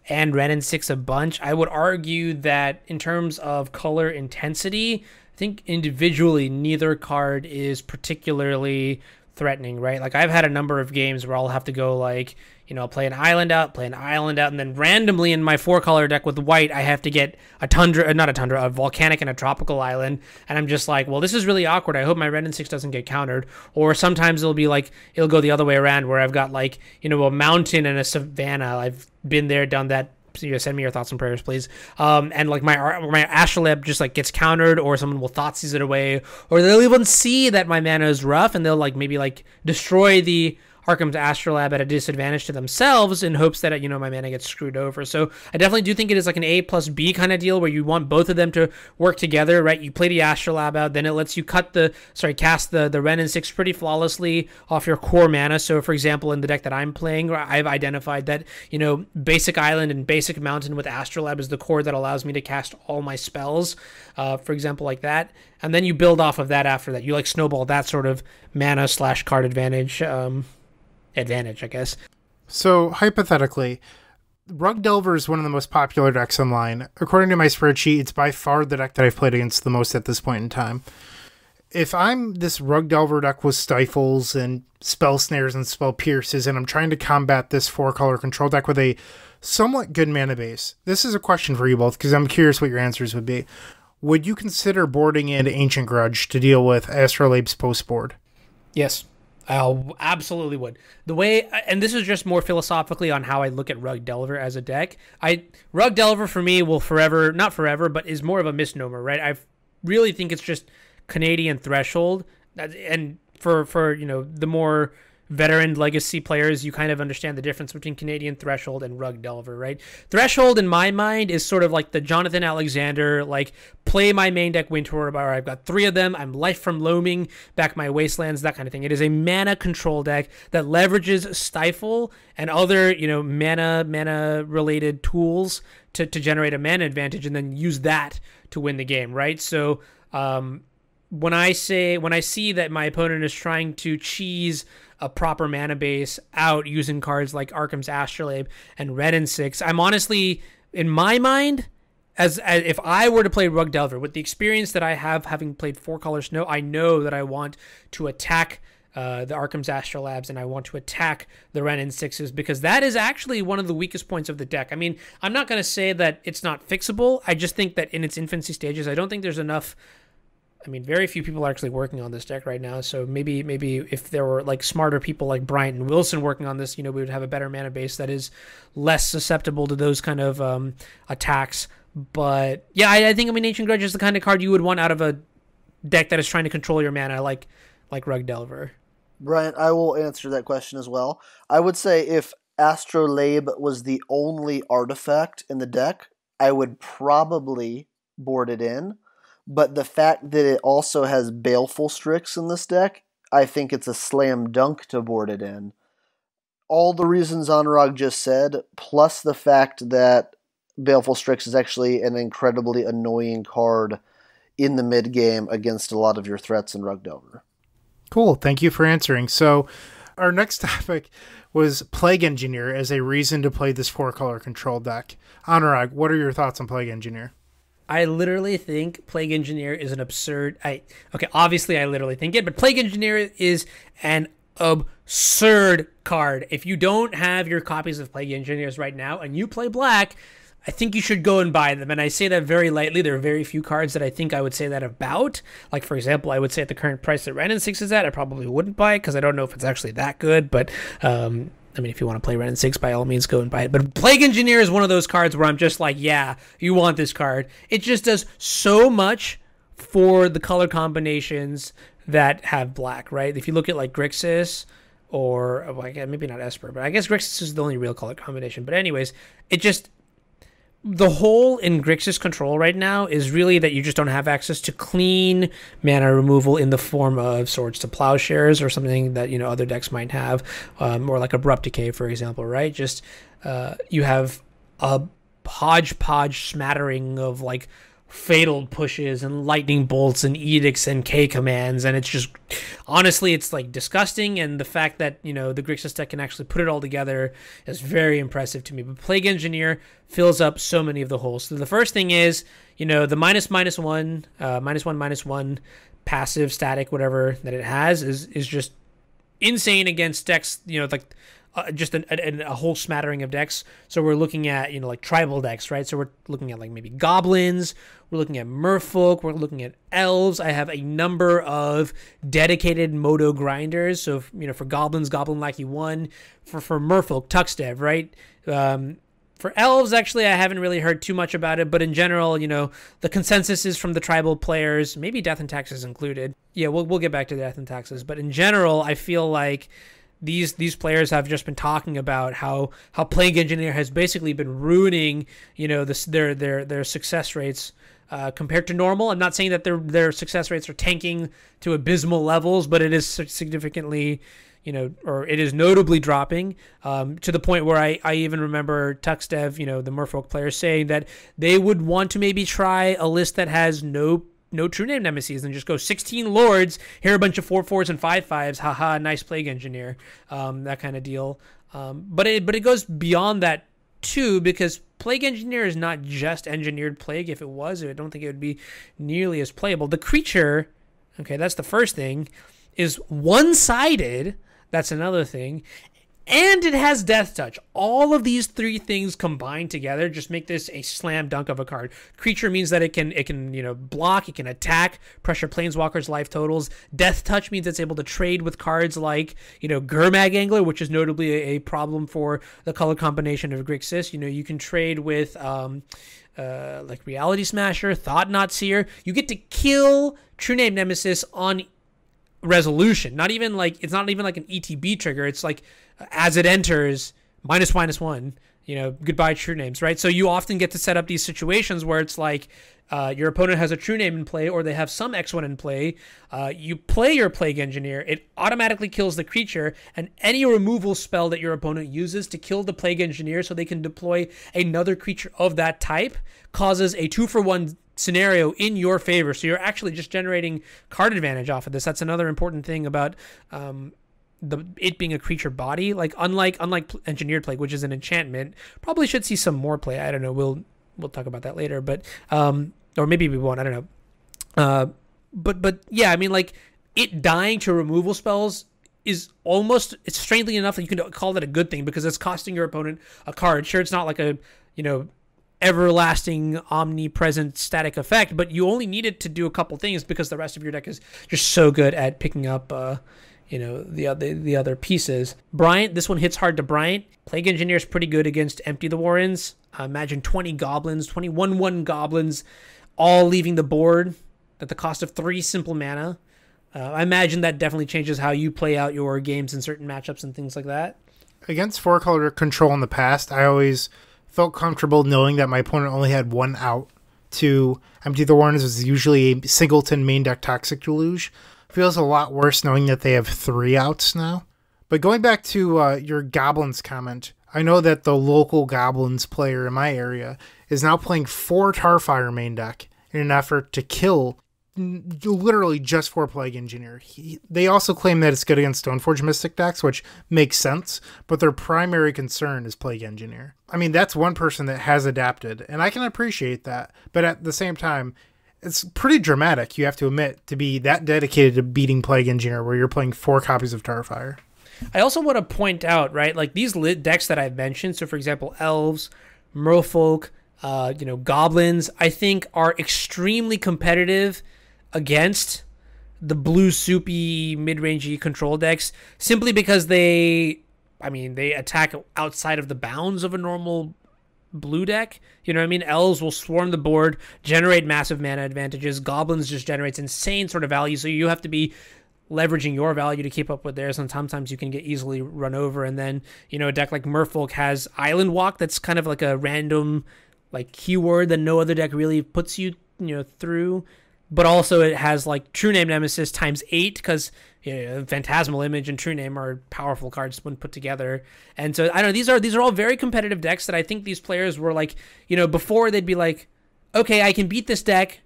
and Ren and 6 a bunch, I would argue that in terms of color intensity, I think individually neither card is particularly threatening, right? Like I've had a number of games where I'll have to go like, you know, play an island out, and then randomly in my 4-color deck with white, I have to get a volcanic and a tropical island, and I'm just like, well, this is really awkward. I hope my Ren and 6 doesn't get countered. Or sometimes it'll be like, it'll go the other way around where I've got like, you know, a mountain and a savanna. I've been there, done that. Send me your thoughts and prayers, please. And like my Astrolabe just like gets countered, or someone will Thoughtseize it away, or they'll even see that my mana is rough, and they'll like maybe like destroy the Arcum's Astrolabe at a disadvantage to themselves in hopes that, you know, my mana gets screwed over. So I definitely do think it is like an A plus B kind of deal where you want both of them to work together, right? You play the Astrolabe out, then it lets you cast the Ren and 6 pretty flawlessly off your core mana. So for example, in the deck that I'm playing, I've identified that, you know, basic island and basic mountain with Astrolabe is the core that allows me to cast all my spells, for example, like that. And then you build off of that after that. You like snowball that sort of mana / card advantage, I guess. So hypothetically, Rug Delver is one of the most popular decks online. According to my spreadsheet, it's by far the deck that I've played against the most at this point in time. If I'm this Rug Delver deck with Stifles and Spell Snares and Spell Pierces, and I'm trying to combat this 4-color control deck with a somewhat good mana base. This is a question for you both because I'm curious what your answers would be. Would you consider boarding in Ancient Grudge to deal with Astrolabe's post board? Yes, I absolutely would. The way, and this is just more philosophically on how I look at Rug Delver as a deck. Rug Delver for me will forever, not forever, but is more of a misnomer, right? I really think it's just Canadian Threshold, and for the more veteran legacy players, you kind of understand the difference between Canadian Threshold and Rug Delver, right? Threshold, in my mind, is sort of like the Jonathan Alexander, like, play my main deck Winter Orb, I've got 3 of them, I'm life from loaming back my wastelands, that kind of thing. It is a mana control deck that leverages Stifle and other, mana-related tools to generate a mana advantage and then use that to win the game, right? So, when I see that my opponent is trying to cheese a proper mana base out using cards like Arkham's Astrolabe and Red and 6, I'm honestly, in my mind, as if I were to play Rug Delver, with the experience that I have having played 4-Color Snow, I know that I want to attack the Arkham's Astrolabes and I want to attack the Ren and 6s because that is actually one of the weakest points of the deck. I mean, I'm not going to say that it's not fixable. I just think that in its infancy stages, I don't think there's enough. I mean, very few people are actually working on this deck right now. So maybe if there were like smarter people like Bryant and Wilson working on this, we would have a better mana base that is less susceptible to those kind of attacks. But yeah, I think Ancient Grudge is the kind of card you would want out of a deck that is trying to control your mana, like Rug Delver. Bryant, I will answer that question as well. I would say if Astrolabe was the only artifact in the deck, I would probably board it in. But the fact that it also has Baleful Strix in this deck, I think it's a slam dunk to board it in. All the reasons Anurag just said, plus the fact that Baleful Strix is actually an incredibly annoying card in the mid-game against a lot of your threats in Rug Delver. Cool, thank you for answering. So our next topic was Plague Engineer as a reason to play this 4-color control deck. Anurag, what are your thoughts on Plague Engineer? I literally think Plague Engineer is an absurd... obviously I literally think it, but Plague Engineer is an absurd card. If you don't have your copies of Plague Engineers right now and you play black, I think you should go and buy them. And I say that very lightly. There are very few cards that I think I would say that about. Like, for example, I would say at the current price that Ren and 6 is at, I probably wouldn't buy it because I don't know if it's actually that good, but... I mean, if you want to play Ren and 6, by all means, go and buy it. But Plague Engineer is one of those cards where I'm just like, yeah, you want this card. It just does so much for the color combinations that have black, right? If you look at, like, Grixis or, maybe not Esper, but I guess Grixis is the only real color combination. But anyways, it just... The hole in Grixis control right now is really that you just don't have access to clean mana removal in the form of Swords to Plowshares or something that other decks might have, or like Abrupt Decay, for example, right? Just you have a hodgepodge smattering of like fatal pushes and lightning bolts and edicts and K commands, and it's just honestly it's like disgusting. And the fact that the Grixis deck can actually put it all together is very impressive to me. But Plague Engineer fills up so many of the holes. So the first thing is the -1/-1 passive static whatever that it has is just insane against decks just a whole smattering of decks. So we're looking at, like tribal decks, right? So we're looking at like maybe goblins, we're looking at merfolk, we're looking at elves. I have a number of dedicated Moto grinders. So, for goblins, Goblin Lackey 1, for merfolk, Tuxdev, right? For elves, actually, I haven't really heard too much about it, but in general, the consensus is from the tribal players, maybe Death and Taxes included. Yeah, we'll get back to Death and Taxes, but in general, I feel like these players have just been talking about how Plague Engineer has basically been ruining their success rates compared to normal. I'm not saying that their success rates are tanking to abysmal levels, but it is significantly or it is notably dropping to the point where I even remember Tuxdev, the Merfolk players, saying that they would want to maybe try a list that has no true name nemesis and just go 16 lords, here are a bunch of 4/4s and 5/5s, haha, nice Plague Engineer, that kind of deal. But it goes beyond that too, because Plague Engineer is not just engineered plague. If it was, I don't think it would be nearly as playable. The creature, okay, that's the first thing, is one-sided. That's another thing. And it has Death Touch. All of these three things combined together just make this a slam dunk of a card. Creature means that it can block, it can attack, pressure planeswalkers' life totals. Death Touch means it's able to trade with cards like, Gurmag Angler, which is notably a problem for the color combination of Grixis. You can trade with like Reality Smasher, Thought Knot Seer. You get to kill True Name Nemesis on resolution. It's not even like an ETB trigger. It's like as it enters, -1, goodbye True Names, right? So you often get to set up these situations where it's like your opponent has a True Name in play, or they have some X1 in play. You play your Plague Engineer, it automatically kills the creature, and any removal spell that your opponent uses to kill the Plague Engineer so they can deploy another creature of that type causes a 2-for-1 scenario in your favor. So you're actually just generating card advantage off of this. That's another important thing about it being a creature body. Like unlike Engineered Plague, which is an enchantment, probably should see some more play. I don't know. We'll talk about that later, but or maybe we won't. I don't know. But yeah, I mean, like, it dying to removal spells is almost, it's strangely enough that you can call that a good thing because it's costing your opponent a card. Sure, it's not like a everlasting omnipresent static effect, but you only need it to do a couple things because the rest of your deck is just so good at picking up the other pieces. Bryant, this one hits hard to Bryant. Plague Engineer is pretty good against Empty the Warrens. Imagine 20 goblins, 21 goblins, all leaving the board at the cost of 3 simple mana. I imagine that definitely changes how you play out your games in certain matchups and things like that. Against 4-color control in the past, I always felt comfortable knowing that my opponent only had one out. To Empty the Warrens was usually a singleton main deck Toxic Deluge. Feels a lot worse knowing that they have 3 outs now. But going back to your Goblins comment, I know that the local Goblins player in my area is now playing 4 Tarfire main deck in an effort to kill literally just 4 Plague Engineer. They also claim that it's good against Stoneforge Mystic decks, which makes sense, but their primary concern is Plague Engineer. I mean, that's one person that has adapted, and I can appreciate that, but at the same time, it's pretty dramatic, you have to admit, to be that dedicated to beating Plague Engineer where you're playing 4 copies of Tarfire. I also want to point out, right, like these decks that I've mentioned, so for example, Elves, Merfolk, Goblins, I think are extremely competitive against the blue soupy mid-rangey control decks simply because they attack outside of the bounds of a normal blue deck. You know what I mean? Elves will swarm the board, generate massive mana advantages. Goblins just generates insane sort of value, so you have to be leveraging your value to keep up with theirs, and sometimes you can get easily run over. And then, a deck like Merfolk has Island Walk that's kind of like a random like keyword that no other deck really puts you through. But also it has like True Name Nemesis times 8 because Phantasmal Image and True Name are powerful cards when put together. And so I don't know, these are all very competitive decks that I think these players were like, before they'd be like, okay, I can beat this deck.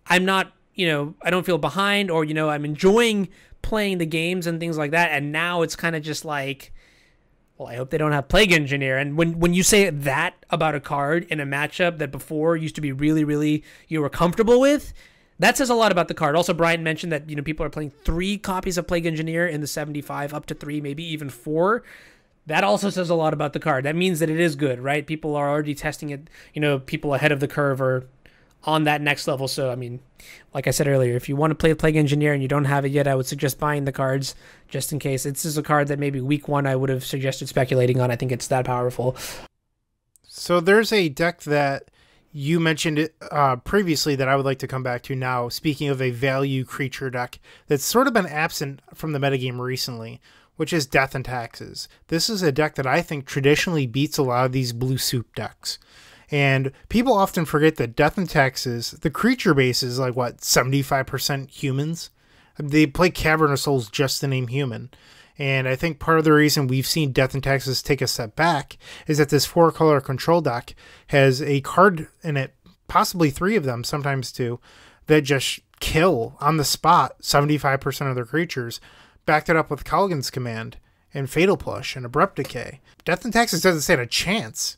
I'm not, I don't feel behind, or I'm enjoying playing the games and things like that. And now it's kind of just like, well, I hope they don't have Plague Engineer. And when you say that about a card in a matchup that before used to be really, really you were comfortable with, that says a lot about the card. Also, Brian mentioned that people are playing 3 copies of Plague Engineer in the 75, up to 3, maybe even 4. That also says a lot about the card. That means that it is good, right? People are already testing it. People ahead of the curve are on that next level. So, I mean, like I said earlier, if you want to play Plague Engineer and you don't have it yet, I would suggest buying the cards just in case. This is a card that maybe week 1 I would have suggested speculating on. I think it's that powerful. So there's a deck that you mentioned it previously that I would like to come back to now. Speaking of a value creature deck that's sort of been absent from the metagame recently, which is Death and Taxes. This is a deck that I think traditionally beats a lot of these blue soup decks. And people often forget that Death and Taxes, the creature base is like, 75% humans? They play Cavern of Souls just to name human. And I think part of the reason we've seen Death and Taxes take a step back is that this 4-color control deck has a card in it, possibly 3 of them, sometimes 2, that just kill on the spot 75% of their creatures, backed it up with Callaghan's Command and Fatal Push and Abrupt Decay. Death and Taxes doesn't stand a chance.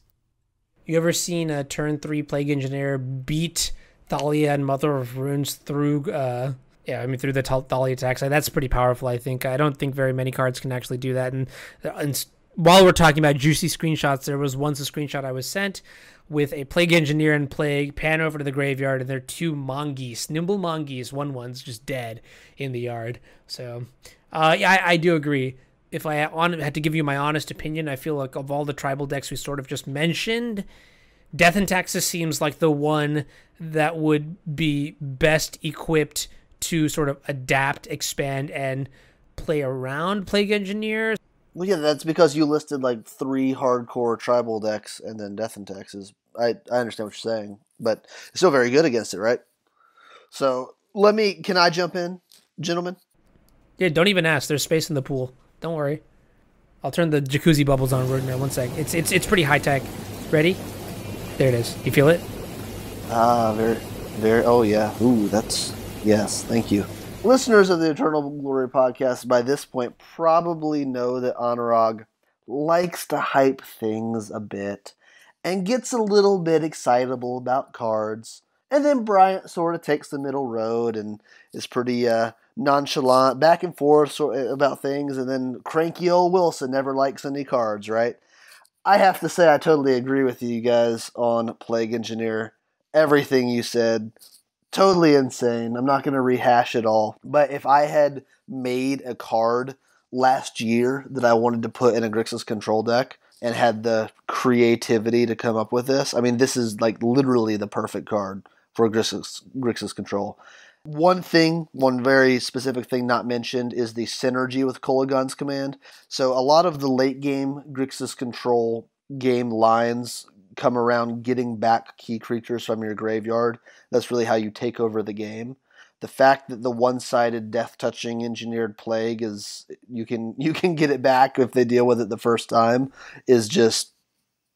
You ever seen a turn 3 Plague Engineer beat Thalia and Mother of Runes through through the Thalia attack side? That's pretty powerful, I think. I don't think very many cards can actually do that. And while we're talking about juicy screenshots, there was once a screenshot I was sent with a Plague Engineer and Plague, pan over to the graveyard, and there are two mongoose, nimble mongoose, one's just dead in the yard. So, yeah, I do agree. If I had to give you my honest opinion, I feel like of all the tribal decks we sort of just mentioned, Death and Taxes seems like the one that would be best equipped to sort of adapt, expand, and play around Plague Engineer. Well, yeah, that's because you listed like 3 hardcore tribal decks and then Death and Taxes. I understand what you're saying, but it's still very good against it, right? So can I jump in, gentlemen? Yeah, don't even ask. There's space in the pool. Don't worry. I'll turn the jacuzzi bubbles on right now. One sec. It's pretty high tech. Ready? There it is. You feel it? Very, very. Oh yeah. Ooh, yes. Thank you. Listeners of the Eternal Glory podcast by this point probably know that Anurag likes to hype things a bit and gets a little bit excitable about cards. And then Bryant sort of takes the middle road and is pretty nonchalant, back and forth about things. And then cranky old Wilson never likes any cards, right? I have to say I totally agree with you guys on Plague Engineer. Everything you said. Totally insane. I'm not going to rehash it all. But if I had made a card last year that I wanted to put in a Grixis control deck and had the creativity to come up with this, I mean, this is like literally the perfect card for Grixis control. One very specific thing not mentioned is the synergy with Kolagon's command. So a lot of the late game Grixis control game lines come around getting back key creatures from your graveyard. That's really how you take over the game. The fact that the one-sided death-touching engineered plague is you can get it back if they deal with it the first time is just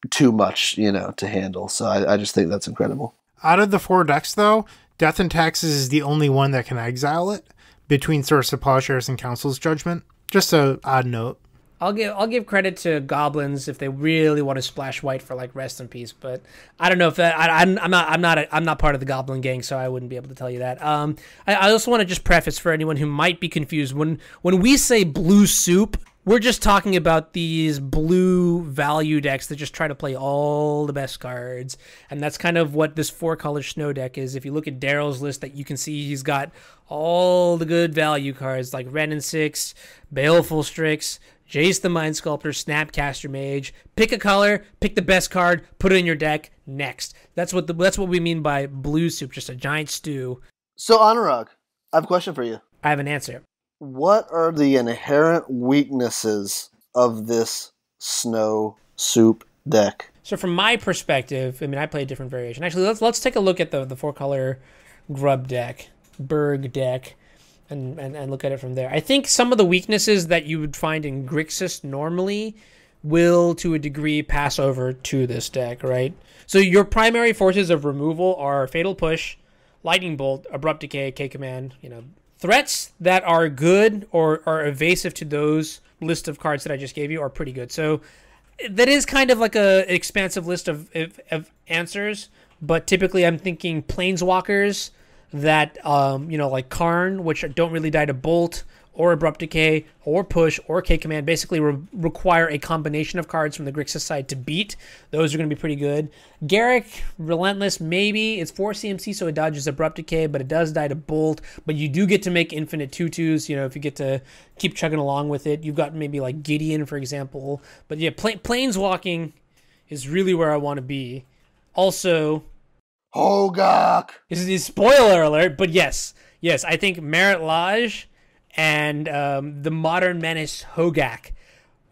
too much, to handle. So I just think that's incredible. Out of the 4 decks, though, Death and Taxes is the only one that can exile it between Source of Plowshares and Council's Judgment. Just a odd note. I'll give credit to goblins if they really want to splash white for like rest in peace, but I don't know if that I'm not part of the goblin gang, so I wouldn't be able to tell you that. I also want to just preface for anyone who might be confused when we say blue soup, we're just talking about these blue value decks that just try to play all the best cards, and that's kind of what this 4-color snow deck is. If you look at Daryl's list, that you can see he's got all the good value cards like Ren and 6, Baleful Strix, Jace the Mind Sculptor, Snapcaster Mage. Pick a color, pick the best card, put it in your deck. Next, that's what we mean by blue soup, just a giant stew. So Anurag, I have a question for you. I have an answer. What are the inherent weaknesses of this snow soup deck? So from my perspective, I mean, I play a different variation. Actually, let's take a look at the 4-color grub deck, Berg deck. And look at it from there. I think some of the weaknesses that you would find in Grixis normally will, to a degree, pass over to this deck, right? So your primary forces of removal are Fatal Push, Lightning Bolt, Abrupt Decay, K-Command. Threats that are good or are evasive to those list of cards that I just gave you are pretty good. So that is kind of like an expansive list of answers, but typically I'm thinking Planeswalkers that, like Karn, which don't really die to Bolt, or Abrupt Decay, or Push, or K-Command, basically require a combination of cards from the Grixis side to beat. Those are going to be pretty good. Garrick, Relentless, maybe. It's 4 CMC, so it dodges Abrupt Decay, but it does die to Bolt. But you do get to make infinite 2/2s, if you get to keep chugging along with it. You've got maybe like Gideon, for example. But yeah, Planeswalking is really where I want to be. Also, Hogak! This is spoiler alert, but yes, I think Merit Lodge and the Modern Menace Hogak,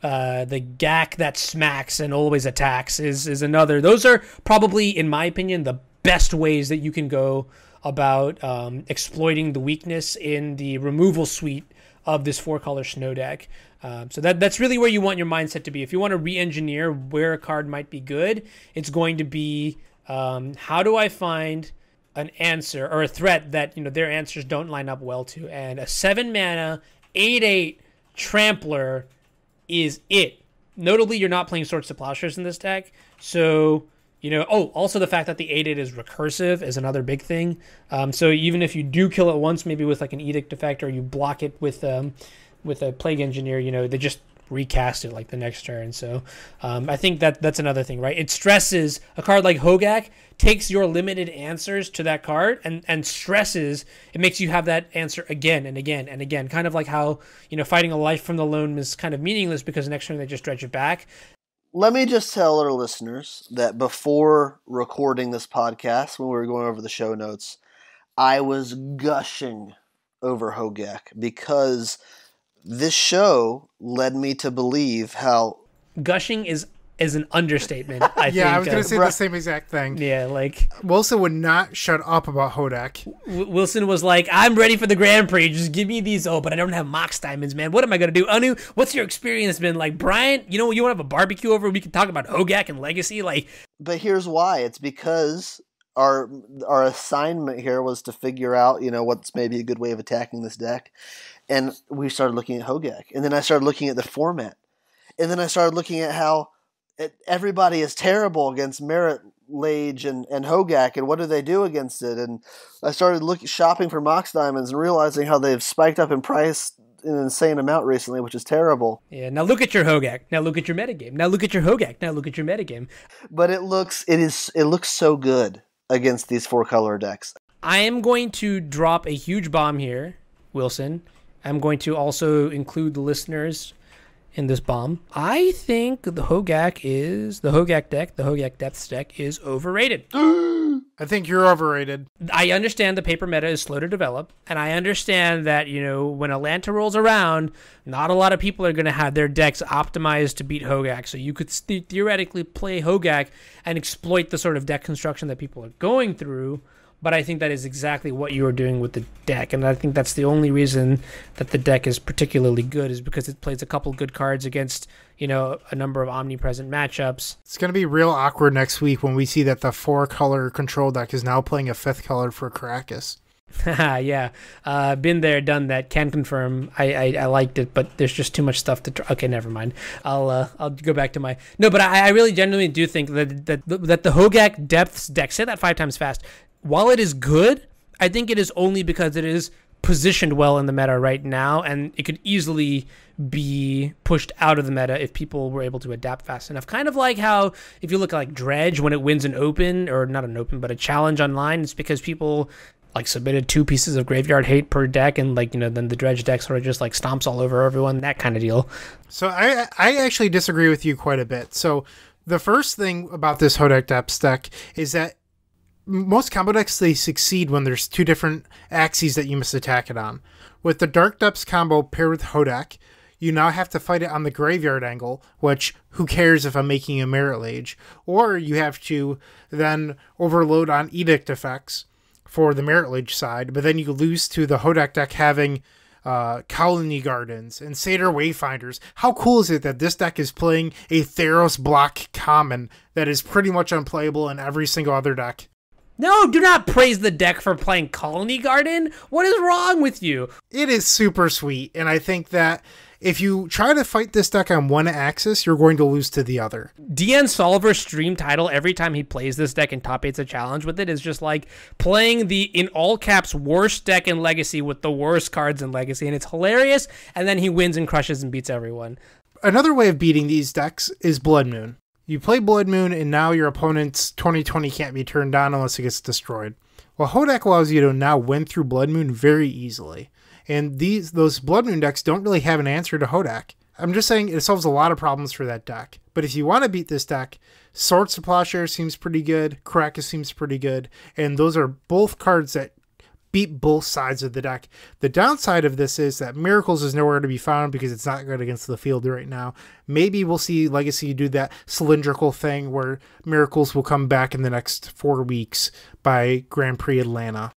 the Gak that smacks and always attacks, is another. Those are probably, in my opinion, the best ways that you can go about exploiting the weakness in the removal suite of this 4-color snow deck. So that's really where you want your mindset to be. If you want to re-engineer where a card might be good, it's going to be how do I find an answer or a threat that their answers don't line up well to, and a 7-mana 8/8 Trampler is it. Notably, you're not playing Swords to Plowshares in this deck, so also the fact that the 8/8 is recursive is another big thing. So even if you do kill it once, maybe with like an Edict effect, or you block it with a Plague Engineer, they just recast it like the next turn. So I think that's another thing, right? It stresses a card like Hogak, takes your limited answers to that card and stresses, it makes you have that answer again and again and again. Kind of like how, fighting a life from the loam is kind of meaningless because next turn they just dredge it back. Let me just tell our listeners that before recording this podcast, when we were going over the show notes, I was gushing over Hogak because this show led me to believe how... Gushing is an understatement, I think. Yeah, I was going to say the same exact thing. Yeah, like... Wilson would not shut up about Hodak. Wilson was like, I'm ready for the Grand Prix. Just give me these. Oh, but I don't have Mox Diamonds, man. What am I going to do? Anu, what's your experience been like? Brian, you want to have a barbecue over? We can talk about Hogak and Legacy. But here's why. It's because our assignment here was to figure out, what's maybe a good way of attacking this deck. And we started looking at Hogak. And then I started looking at the format. And then I started looking at how everybody is terrible against Merit Lage and Hogak, and what do they do against it? And I started shopping for Mox Diamonds and realizing how they've spiked up in price an insane amount recently, which is terrible. Yeah, now look at your Hogak. Now look at your metagame. Now look at your Hogak. Now look at your metagame. But it looks so good against these 4-color decks. I am going to drop a huge bomb here, Wilson. I'm going to also include the listeners in this bomb. I think the Hogak deck, the Hogak Depths deck, is overrated. I think you're overrated. I understand the paper meta is slow to develop, and I understand that, when Atlanta rolls around, not a lot of people are going to have their decks optimized to beat Hogak, so you could theoretically play Hogak and exploit the sort of deck construction that people are going through. But I think that is exactly what you are doing with the deck. And I think that's the only reason that the deck is particularly good is because it plays a couple good cards against, a number of omnipresent matchups. It's going to be real awkward next week when we see that the 4-color control deck is now playing a 5th color for Caracas. Yeah. Been there, done that. Can confirm. I liked it, but there's just too much stuff to... Okay, never mind. I'll go back to my... No, but I really genuinely do think that the Hogak Depths deck, say that 5 times fast, while it is good, I think it is only because it is positioned well in the meta right now, and it could easily be pushed out of the meta if people were able to adapt fast enough. Kind of like how, if you look at Dredge, when it wins an open, or not an open, but a challenge online, it's because people submitted 2 pieces of graveyard hate per deck, and then the Dredge deck sort of just stomps all over everyone, that kind of deal. So I actually disagree with you quite a bit. So the first thing about this Hogak Depths deck is that most combo decks, they succeed when there's 2 different axes that you must attack it on. With the Dark Depths combo paired with Hogak, you now have to fight it on the graveyard angle, which who cares if I'm making a Merit Lage? Or you have to then overload on Edict effects for the Merit Lage side, but then you lose to the Hogak deck having Colony Gardens and Satyr Wayfinders. How cool is it that this deck is playing a Theros block common that is pretty much unplayable in every single other deck? No, do not praise the deck for playing Colony Garden. What is wrong with you? It is super sweet, and I think that if you try to fight this deck on one axis, you're going to lose to the other. DN Solver's stream title every time he plays this deck and top 8's a challenge with it is just playing the, in all caps, worst deck in Legacy with the worst cards in Legacy, and it's hilarious, and then he wins and crushes and beats everyone. Another way of beating these decks is Blood Moon. You play Blood Moon, and now your opponent's 20/20 can't be turned on unless it gets destroyed. Well, Hogak allows you to now win through Blood Moon very easily. And those Blood Moon decks don't really have an answer to Hogak. I'm just saying it solves a lot of problems for that deck. But if you want to beat this deck, Swords to Plowshare seems pretty good, Caracas seems pretty good, and those are both cards that beat both sides of the deck. The downside of this is that Miracles is nowhere to be found because it's not good against the field right now. Maybe we'll see Legacy do that cylindrical thing where Miracles will come back in the next 4 weeks by Grand Prix Atlanta.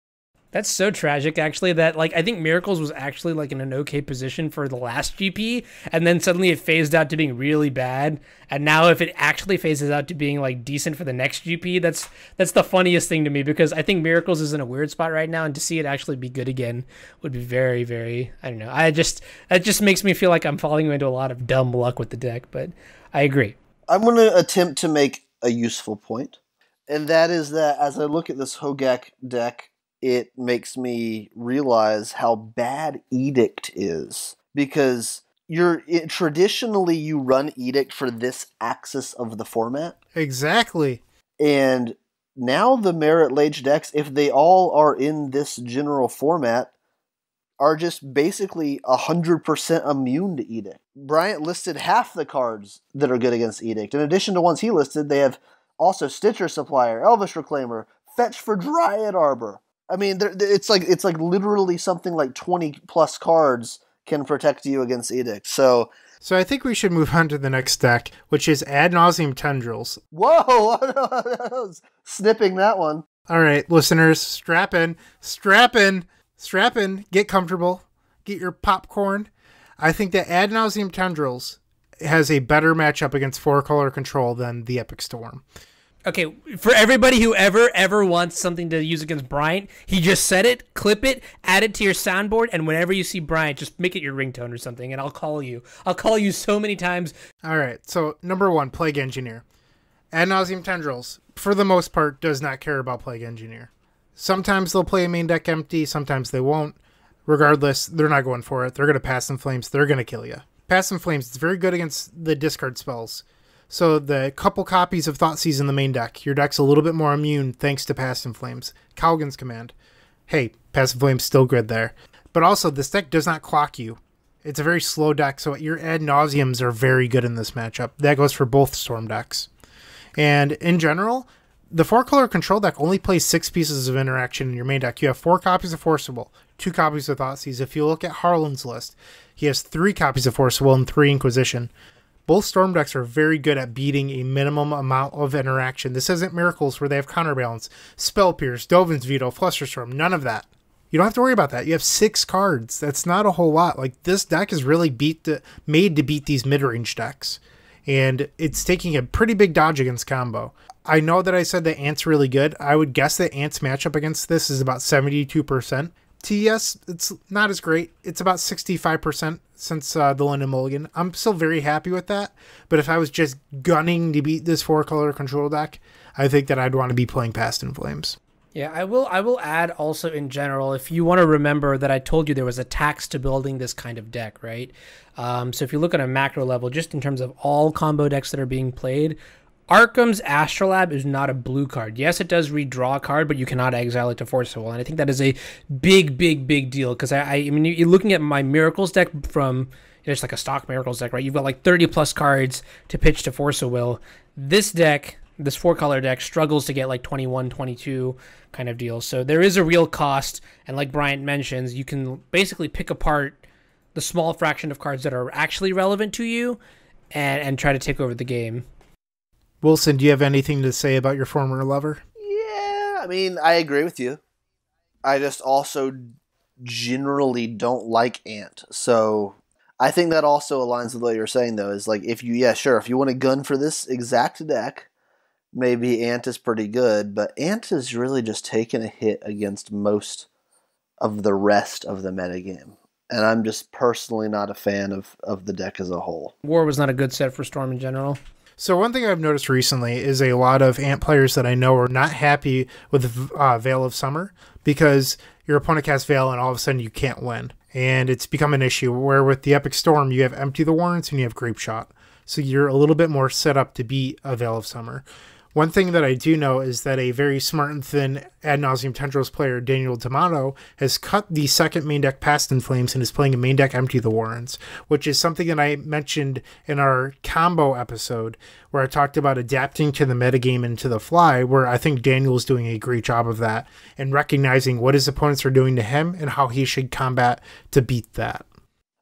That's so tragic, actually, that, I think Miracles was actually, in an okay position for the last GP, and then suddenly it phased out to being really bad, and now if it actually phases out to being, decent for the next GP, that's the funniest thing to me, because I think Miracles is in a weird spot right now, and to see it actually be good again would be very, very, I don't know, that just makes me feel like I'm falling into a lot of dumb luck with the deck, but I agree. I'm going to attempt to make a useful point, and that is that as I look at this Hogak deck, it makes me realize how bad Edict is. Because traditionally you run Edict for this axis of the format. Exactly. And now the Merit Lage decks, if they all are in this general format, are just basically 100% immune to Edict. Bryant listed half the cards that are good against Edict. In addition to ones he listed, they have also Stitcher Supplier, Elvish Reclaimer, Fetch for Dryad Arbor. I mean, it's like literally something like 20 plus cards can protect you against Edict. So I think we should move on to the next deck, which is Ad Nauseam Tendrils. Whoa! I was snipping that one. All right, listeners, strap in, get comfortable, get your popcorn. I think that Ad Nauseam Tendrils has a better matchup against 4-color control than the Epic Storm. Okay, for everybody who ever wants something to use against Bryant, he just said it, clip it, add it to your soundboard, and whenever you see Bryant, just make it your ringtone or something, and I'll call you. I'll call you so many times. All right, so number 1, Plague Engineer. Ad Nauseam Tendrils, for the most part, does not care about Plague Engineer. Sometimes they'll play a main deck empty, sometimes they won't. Regardless, they're not going for it. They're going to Pass in Flames. They're going to kill you. Pass in Flames, it's very good against the discard spells. So the couple copies of Thoughtseize in the main deck, your deck's a little bit more immune thanks to Pass in Flames. Cowgan's Command. Hey, Pass in Flames still good there. But also, this deck does not clock you. It's a very slow deck, so your Ad Nauseams are very good in this matchup. That goes for both Storm decks. And in general, the 4-color control deck only plays 6 pieces of interaction in your main deck. You have 4 copies of Forcible, 2 copies of Thoughtseize. If you look at Harlan's list, he has 3 copies of Forcible and 3 Inquisition. Both Storm decks are very good at beating a minimum amount of interaction. This isn't Miracles where they have Counterbalance, Spell Pierce, Dovin's Veto, Flusterstorm, none of that. You don't have to worry about that. You have 6 cards. That's not a whole lot. Like, this deck is really made to beat these mid-range decks. And it's taking a pretty big dodge against combo. I know that I said that Ant's really good. I would guess that Ant's matchup against this is about 72%. TES, it's not as great. It's about 65% since the London Mulligan. I'm still very happy with that. But if I was just gunning to beat this 4-color control deck, I think that I'd want to be playing Past in Flames. Yeah, I will add also in general, if you want to remember that I told you there was a tax to building this kind of deck, right? So if you look at a macro level, just in terms of all combo decks that are being played, Arkham's Astrolabe is not a blue card. Yes, it does redraw a card, but you cannot exile it to Forcible. And I think that is a big deal. Because I mean, you're looking at my Miracles deck from, it's like a stock Miracles deck, right? You've got like 30 plus cards to pitch to Forcible. This deck, this 4-color deck, struggles to get like 21, 22 kind of deals. So there is a real cost. And like Bryant mentions, you can basically pick apart the small fraction of cards that are actually relevant to you and try to take over the game. Wilson, do you have anything to say about your former lover? Yeah, I mean, I agree with you. I just also generally don't like Ant. So I think that also aligns with what you're saying, though, is like, if you want to gun for this exact deck, maybe Ant is pretty good, but Ant is really just taking a hit against most of the rest of the metagame. And I'm just personally not a fan of the deck as a whole. War was not a good set for Storm in general. So one thing I've noticed recently is a lot of Ant players that I know are not happy with Veil of Summer because your opponent casts Veil and all of a sudden you can't win. And it's become an issue where with the Epic Storm, you have Empty the Warrants and you have Grape Shot. So you're a little bit more set up to beat a Veil of Summer. One thing that I do know is that a very smart and thin Ad Nauseam Tendrils player, Daniel D'Amato, has cut the second main deck Past in Flames and is playing a main deck Empty the Warrens, which is something that I mentioned in our combo episode where I talked about adapting to the metagame and to the fly, where I think Daniel's doing a great job of that and recognizing what his opponents are doing to him and how he should combat to beat that.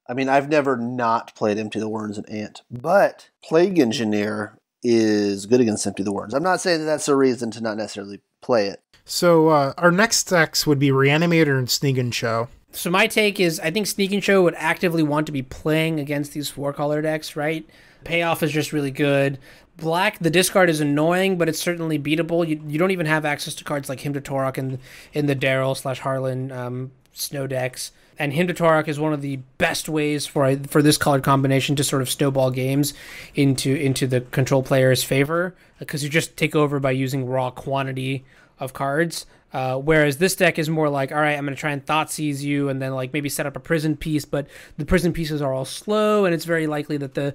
I mean, I've never not played Empty the Warrens and Ant, but Plague Engineer is good against Empty the Warrens. I'm not saying that that's a reason to not necessarily play it. So our next decks would be Reanimator and Sneak and Show. So my take is I think Sneak and Show would actively want to be playing against these 4-color decks, right? Payoff is just really good. Black, the discard is annoying, but it's certainly beatable. You don't even have access to cards like Hymn to Torok in the Daryl/Harlan Snow decks. And Hymn to Torok is one of the best ways for this colored combination to sort of snowball games into the control player's favor, because you just take over by using raw quantity of cards. Whereas this deck is more like, all right, I'm going to try and Thoughtseize you and then like maybe set up a prison piece, but the prison pieces are all slow, and it's very likely that the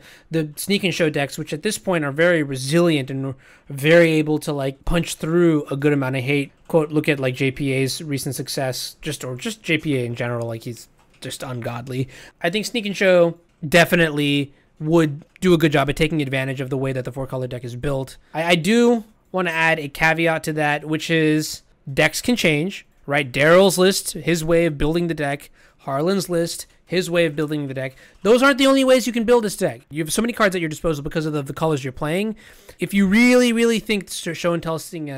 Sneak and Show decks, which at this point are very resilient and very able to like punch through a good amount of hate. Quote, look at like JPA's recent success, or just JPA in general, like he's just ungodly. I think Sneak and Show definitely would do a good job at taking advantage of the way that the 4-color deck is built. I do want to add a caveat to that, which is decks can change, right? Daryl's list, his way of building the deck. Harlan's list, his way of building the deck. Those aren't the only ways you can build this deck. You have so many cards at your disposal because of the colors you're playing. If you really, really think Show and Tell is seeing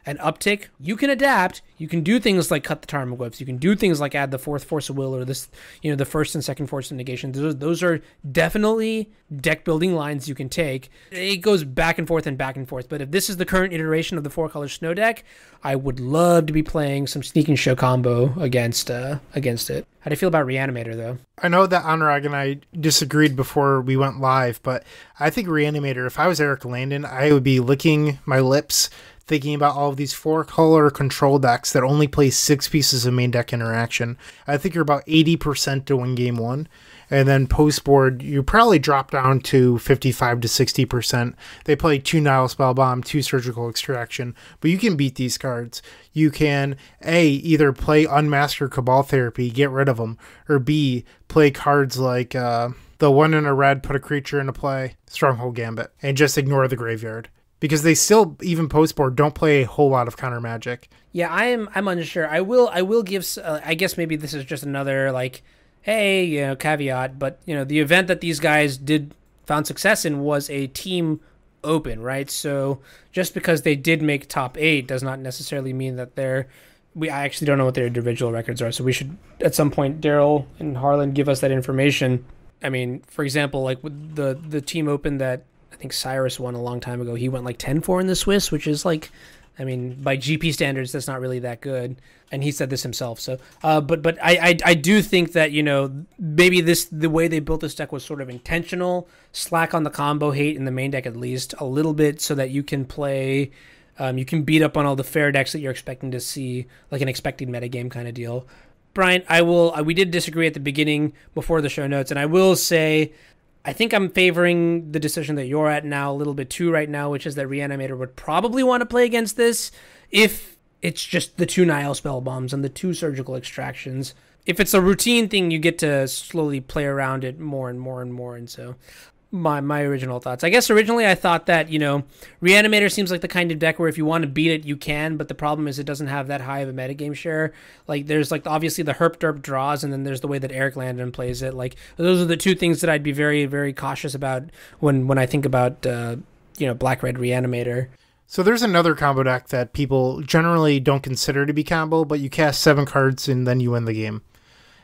an uptick, you can adapt. You can do things like cut the Tarmogoyfs. You can do things like add the 4th Force of Will or this, the 1st and 2nd Force of Negation. Those are definitely deck building lines you can take. It goes back and forth and back and forth. But if this is the current iteration of the 4-color Snow deck, I would love to be playing some Sneak and Show combo against it. How do you feel about Reanimator, though? I know that Anurag and I disagreed before we went live, but I think Reanimator, if I was Eric Landon, I would be licking my lips thinking about all of these 4-color control decks that only play 6 pieces of main deck interaction. I think you're about 80% to win game 1. And then post-board, you probably drop down to 55 to 60%. They play 2 Nile Spellbomb, 2 Surgical Extraction, but you can beat these cards. You can, A, either play Unmaster Cabal Therapy, get rid of them, or B, play cards like the 1 in a red, put a creature into play, Stronghold Gambit, and just ignore the graveyard. Because they still, even post-board, don't play a whole lot of counter magic. Yeah, I'm unsure. I will give, I guess maybe this is just another, like, hey, caveat, but, the event that these guys found success in was a team open, right? So just because they did make top 8 does not necessarily mean that I actually don't know what their individual records are, so we should, at some point, Daryl and Harlan give us that information. I mean, for example, like with the team open that I think Cyrus won a long time ago, he went like 10-4 in the Swiss, which is like, I mean, by GP standards, that's not really that good. And he said this himself. So, but I do think that, maybe the way they built this deck was sort of intentional, slack on the combo hate in the main deck at least a little bit, so that you can play, you can beat up on all the fair decks that you're expecting to see, like an expected metagame kind of deal. Brian, we did disagree at the beginning before the show notes, and I will say, I think I'm favoring the decision that you're at now a little bit too right now, which is that Reanimator would probably want to play against this if it's just the 2 Nile Spell Bombs and the 2 Surgical Extractions. If it's a routine thing, you get to slowly play around it more and more and more. And so my original thoughts. I guess originally I thought that, Reanimator seems like the kind of deck where if you want to beat it, you can, but the problem is it doesn't have that high of a metagame share. Like, there's, like, obviously the herp derp draws, and then there's the way that Eric Landon plays it. Like, those are the 2 things that I'd be very, very cautious about when I think about, Black-Red Reanimator. So there's another combo deck that people generally don't consider to be combo, but you cast 7 cards and then you win the game.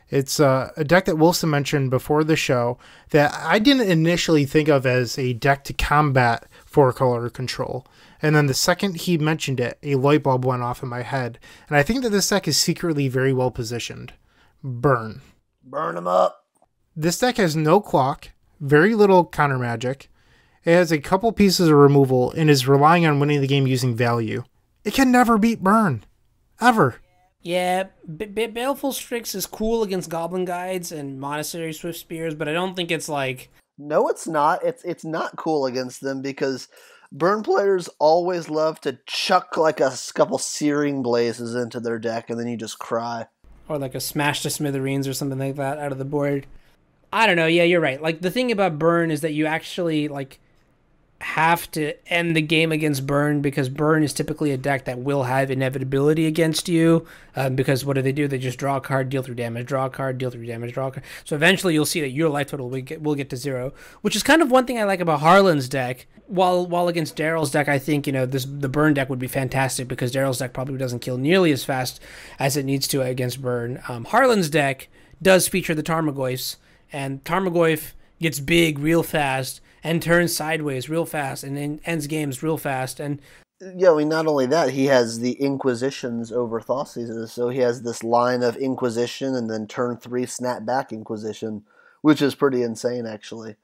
It's a deck that Wilson mentioned before the show that I didn't initially think of as a deck to combat 4-color control. And then the second he mentioned it, a light bulb went off in my head. And I think that this deck is secretly very well positioned. Burn. Burn them up. This deck has no clock, very little counter magic. It has a couple pieces of removal and is relying on winning the game using value. It can never beat Burn. Ever. Yeah, Baleful Strix is cool against Goblin Guides and Monastery Swift Spears, but I don't think it's like... No, it's not. It's not cool against them because Burn players always love to chuck like a couple Searing Blazes into their deck and then you just cry. Or like a Smash to Smithereens or something like that out of the board. I don't know. Yeah, you're right. Like, the thing about Burn is that you actually, like, have to end the game against Burn because Burn is typically a deck that will have inevitability against you because what do? They just draw a card, deal 3 damage, draw a card, deal 3 damage, draw a card. So eventually you'll see that your life total will get to 0, which is kind of one thing I like about Harlan's deck. While against Daryl's deck, I think, the Burn deck would be fantastic because Daryl's deck probably doesn't kill nearly as fast as it needs to against Burn. Harlan's deck does feature the Tarmogoyfs, and Tarmogoyf gets big real fast and turns sideways real fast and then ends games real fast. And yeah, I mean, not only that, he has the Inquisitions over Thoughtseizes, so he has this line of Inquisition and then turn 3 snap back Inquisition, which is pretty insane, actually.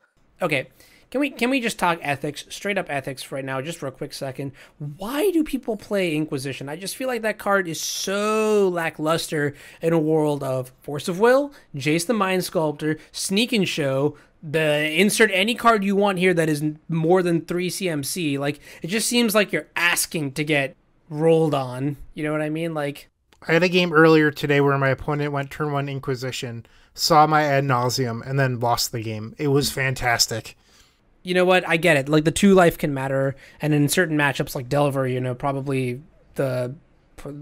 Okay, Can we just talk ethics, straight up ethics right now, just for a quick second? Why do people play Inquisition? I just feel like that card is so lackluster in a world of Force of Will, Jace the Mind Sculptor, Sneak and Show, the insert any card you want here that is more than 3 CMC. Like, it just seems like you're asking to get rolled on. You know what I mean? Like, I had a game earlier today where my opponent went turn 1 Inquisition, saw my ad nauseum, and then lost the game. It was fantastic. You know what? I get it. Like, the 2 life can matter, and in certain matchups like Delver, you know, probably the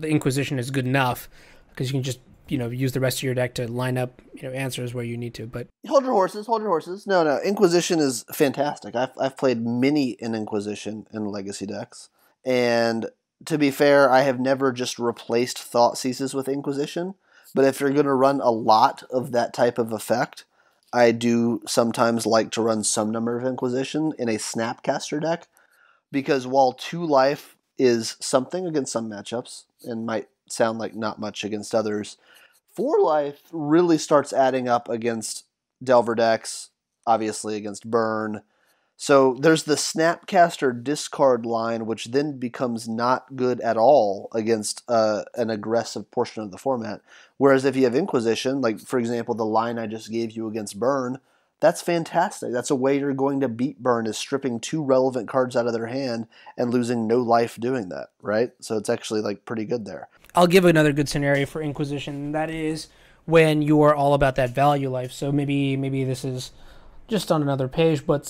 Inquisition is good enough because you can just, you know, use the rest of your deck to line up, you know, answers where you need to. But hold your horses. No, Inquisition is fantastic. I've played many an Inquisition in Legacy decks, and to be fair, I have never just replaced Thought Ceases with Inquisition. But if you're going to run a lot of that type of effect, I do sometimes like to run some number of Inquisition in a Snapcaster deck, because while 2 life is something against some matchups and might sound like not much against others, 4 life really starts adding up against Delver decks, obviously against Burn. So there's the Snapcaster discard line, which then becomes not good at all against an aggressive portion of the format. Whereas if you have Inquisition, like for example the line I just gave you against Burn, that's fantastic. That's a way you're going to beat Burn, is stripping 2 relevant cards out of their hand and losing no life doing that, right? So it's actually like pretty good there. I'll give another good scenario for Inquisition. That is when you are all about that value life. So maybe this is just on another page, but